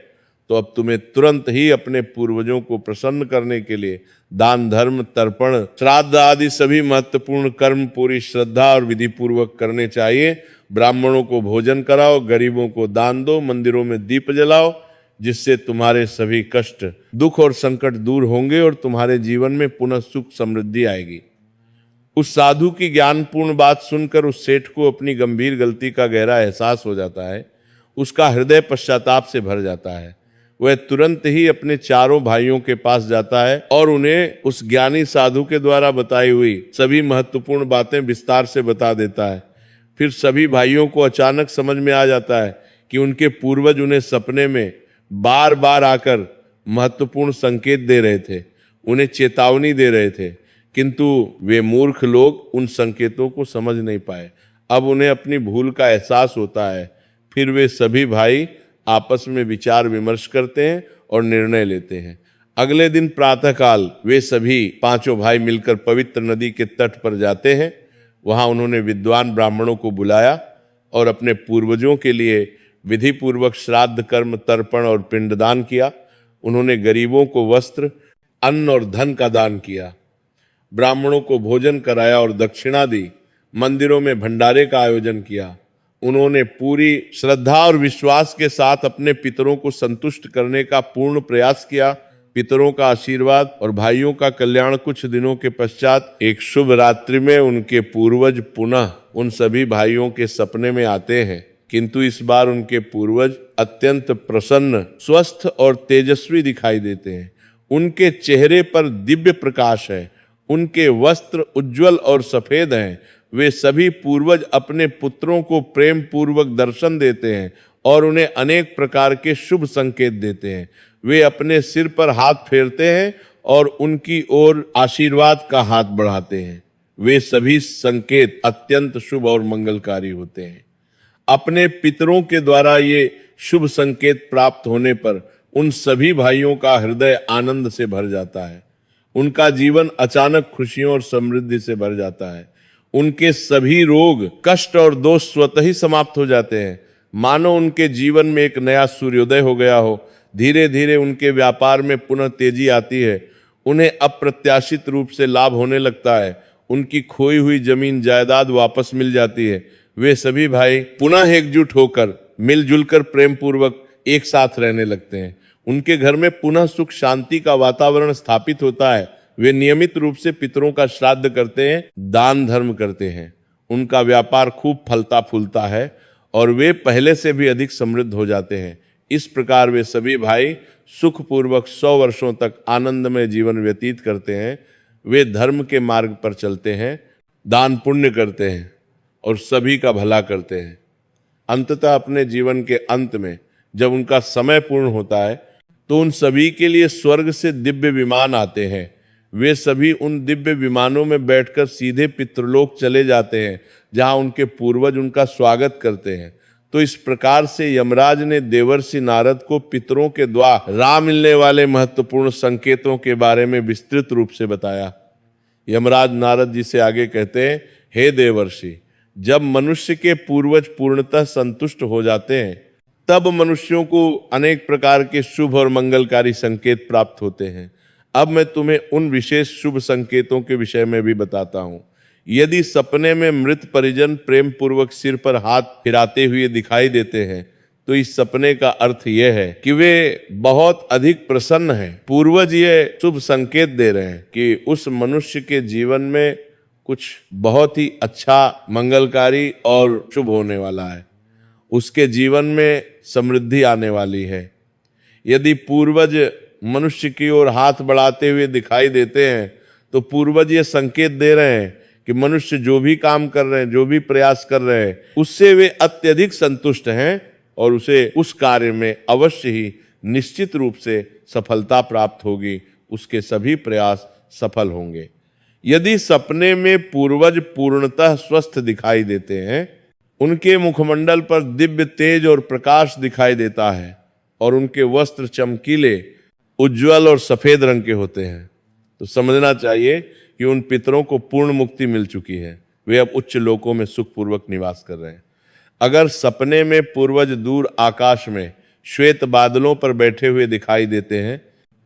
तो अब तुम्हें तुरंत ही अपने पूर्वजों को प्रसन्न करने के लिए दान, धर्म, तर्पण, श्राद्ध आदि सभी महत्वपूर्ण कर्म पूरी श्रद्धा और विधि पूर्वक करने चाहिए। ब्राह्मणों को भोजन कराओ, गरीबों को दान दो, मंदिरों में दीप जलाओ, जिससे तुम्हारे सभी कष्ट, दुख और संकट दूर होंगे और तुम्हारे जीवन में पुनः सुख समृद्धि आएगी। उस साधु की ज्ञानपूर्ण बात सुनकर उस सेठ को अपनी गंभीर गलती का गहरा एहसास हो जाता है। उसका हृदय पश्चाताप से भर जाता है। वह तुरंत ही अपने चारों भाइयों के पास जाता है और उन्हें उस ज्ञानी साधु के द्वारा बताई हुई सभी महत्वपूर्ण बातें विस्तार से बता देता है। फिर सभी भाइयों को अचानक समझ में आ जाता है कि उनके पूर्वज उन्हें सपने में बार बार आकर महत्वपूर्ण संकेत दे रहे थे, उन्हें चेतावनी दे रहे थे, किंतु वे मूर्ख लोग उन संकेतों को समझ नहीं पाए। अब उन्हें अपनी भूल का एहसास होता है। फिर वे सभी भाई आपस में विचार विमर्श करते हैं और निर्णय लेते हैं। अगले दिन प्रातःकाल वे सभी पांचों भाई मिलकर पवित्र नदी के तट पर जाते हैं। वहां उन्होंने विद्वान ब्राह्मणों को बुलाया और अपने पूर्वजों के लिए विधि पूर्वक श्राद्ध कर्म, तर्पण और पिंडदान किया। उन्होंने गरीबों को वस्त्र, अन्न और धन का दान किया, ब्राह्मणों को भोजन कराया और दक्षिणा दी। मंदिरों में भंडारे का आयोजन किया। उन्होंने पूरी श्रद्धा और विश्वास के साथ अपने पितरों को संतुष्ट करने का पूर्ण प्रयास किया। पितरों का आशीर्वाद और भाइयों का कल्याण। कुछ दिनों के पश्चात एक शुभ रात्रि में उनके पूर्वज पुनः उन सभी भाइयों के सपने में आते हैं, किंतु इस बार उनके पूर्वज अत्यंत प्रसन्न, स्वस्थ और तेजस्वी दिखाई देते हैं। उनके चेहरे पर दिव्य प्रकाश है, उनके वस्त्र उज्जवल और सफेद हैं। वे सभी पूर्वज अपने पुत्रों को प्रेम पूर्वक दर्शन देते हैं और उन्हें अनेक प्रकार के शुभ संकेत देते हैं। वे अपने सिर पर हाथ फेरते हैं और उनकी ओर आशीर्वाद का हाथ बढ़ाते हैं। वे सभी संकेत अत्यंत शुभ और मंगलकारी होते हैं। अपने पितरों के द्वारा ये शुभ संकेत प्राप्त होने पर उन सभी भाइयों का हृदय आनंद से भर जाता है। उनका जीवन अचानक खुशियों और समृद्धि से भर जाता है। उनके सभी रोग, कष्ट और दोष स्वतः ही समाप्त हो जाते हैं, मानो उनके जीवन में एक नया सूर्योदय हो गया हो। धीरे धीरे उनके व्यापार में पुनः तेजी आती है। उन्हें अप्रत्याशित रूप से लाभ होने लगता है। उनकी खोई हुई जमीन जायदाद वापस मिल जाती है। वे सभी भाई पुनः एकजुट होकर मिलजुल कर प्रेम पूर्वक एक साथ रहने लगते हैं। उनके घर में पुनः सुख शांति का वातावरण स्थापित होता है। वे नियमित रूप से पितरों का श्राद्ध करते हैं, दान धर्म करते हैं। उनका व्यापार खूब फलता फूलता है और वे पहले से भी अधिक समृद्ध हो जाते हैं। इस प्रकार वे सभी भाई सुखपूर्वक 100 वर्षों तक आनंदमय जीवन व्यतीत करते हैं। वे धर्म के मार्ग पर चलते हैं, दान पुण्य करते हैं और सभी का भला करते हैं। अंततः अपने जीवन के अंत में जब उनका समय पूर्ण होता है तो उन सभी के लिए स्वर्ग से दिव्य विमान आते हैं। वे सभी उन दिव्य विमानों में बैठकर सीधे पितृलोक चले जाते हैं, जहां उनके पूर्वज उनका स्वागत करते हैं। तो इस प्रकार से यमराज ने देवर्षि नारद को पितरों के द्वारा राह मिलने वाले महत्वपूर्ण संकेतों के बारे में विस्तृत रूप से बताया। यमराज नारद जी से आगे कहते हैं, हे देवर्षि, जब मनुष्य के पूर्वज पूर्णतः संतुष्ट हो जाते हैं तब मनुष्यों को अनेक प्रकार के शुभ और मंगलकारी संकेत प्राप्त होते हैं। अब मैं तुम्हें उन विशेष शुभ संकेतों के विषय में भी बताता हूं। यदि सपने में मृत परिजन प्रेम पूर्वक सिर पर हाथ फिराते हुए दिखाई देते हैं तो इस सपने का अर्थ यह है कि वे बहुत अधिक प्रसन्न हैं। पूर्वज ये शुभ संकेत दे रहे हैं कि उस मनुष्य के जीवन में कुछ बहुत ही अच्छा, मंगलकारी और शुभ होने वाला है। उसके जीवन में समृद्धि आने वाली है। यदि पूर्वज मनुष्य की ओर हाथ बढ़ाते हुए दिखाई देते हैं तो पूर्वज ये संकेत दे रहे हैं कि मनुष्य जो भी काम कर रहे हैं, जो भी प्रयास कर रहे हैं, उससे वे अत्यधिक संतुष्ट हैं और उसे उस कार्य में अवश्य ही निश्चित रूप से सफलता प्राप्त होगी। उसके सभी प्रयास सफल होंगे। यदि सपने में पूर्वज पूर्णतः स्वस्थ दिखाई देते हैं, उनके मुखमंडल पर दिव्य तेज और प्रकाश दिखाई देता है और उनके वस्त्र चमकीले, उज्जवल और सफेद रंग के होते हैं, तो समझना चाहिए कि उन पितरों को पूर्ण मुक्ति मिल चुकी है। वे अब उच्च लोकों में सुखपूर्वक निवास कर रहे हैं। अगर सपने में पूर्वज दूर आकाश में श्वेत बादलों पर बैठे हुए दिखाई देते हैं,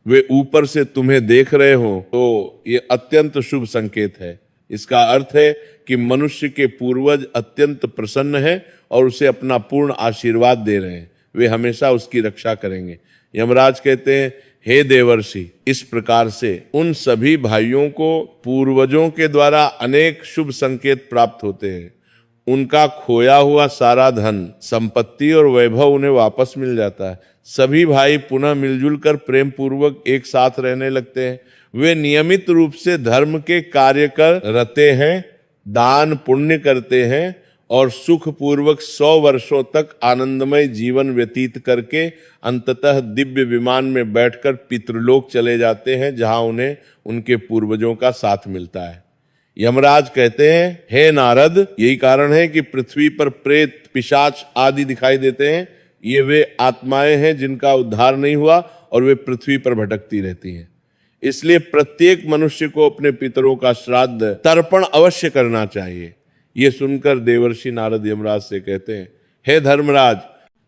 वे ऊपर से तुम्हें देख रहे हो, तो ये अत्यंत शुभ संकेत है। इसका अर्थ है कि मनुष्य के पूर्वज अत्यंत प्रसन्न हैं और उसे अपना पूर्ण आशीर्वाद दे रहे हैं। वे हमेशा उसकी रक्षा करेंगे। यमराज कहते हैं, हे देवर्षि, इस प्रकार से उन सभी भाइयों को पूर्वजों के द्वारा अनेक शुभ संकेत प्राप्त होते हैं। उनका खोया हुआ सारा धन, संपत्ति और वैभव उन्हें वापस मिल जाता है। सभी भाई पुनः मिलजुल कर प्रेम पूर्वक एक साथ रहने लगते हैं। वे नियमित रूप से धर्म के कार्य कर रहते हैं, दान पुण्य करते हैं और सुख पूर्वक 100 वर्षों तक आनंदमय जीवन व्यतीत करके अंततः दिव्य विमान में बैठकर पितृलोक चले जाते हैं, जहां उन्हें उनके पूर्वजों का साथ मिलता है। यमराज कहते हैं, हे नारद, यही कारण है कि पृथ्वी पर प्रेत, पिशाच आदि दिखाई देते हैं। ये वे आत्माएं हैं जिनका उद्धार नहीं हुआ और वे पृथ्वी पर भटकती रहती हैं। इसलिए प्रत्येक मनुष्य को अपने पितरों का श्राद्ध तर्पण अवश्य करना चाहिए। ये सुनकर देवर्षि नारद यमराज से कहते हैं, हे धर्मराज,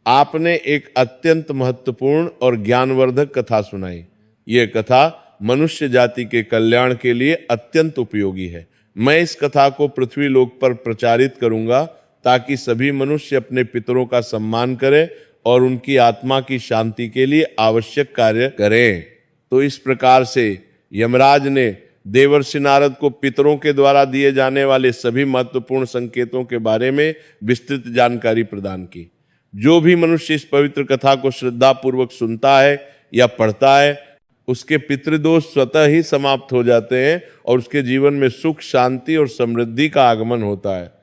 आपने एक अत्यंत महत्वपूर्ण और ज्ञानवर्धक कथा सुनाई। ये कथा मनुष्य जाति के कल्याण के लिए अत्यंत उपयोगी है। मैं इस कथा को पृथ्वी लोक पर प्रचारित करूंगा ताकि सभी मनुष्य अपने पितरों का सम्मान करें और उनकी आत्मा की शांति के लिए आवश्यक कार्य करें। तो इस प्रकार से यमराज ने देवर्षि नारद को पितरों के द्वारा दिए जाने वाले सभी महत्वपूर्ण संकेतों के बारे में विस्तृत जानकारी प्रदान की। जो भी मनुष्य इस पवित्र कथा को श्रद्धापूर्वक सुनता है या पढ़ता है, उसके पितृदोष स्वतः ही समाप्त हो जाते हैं और उसके जीवन में सुख, शांति और समृद्धि का आगमन होता है।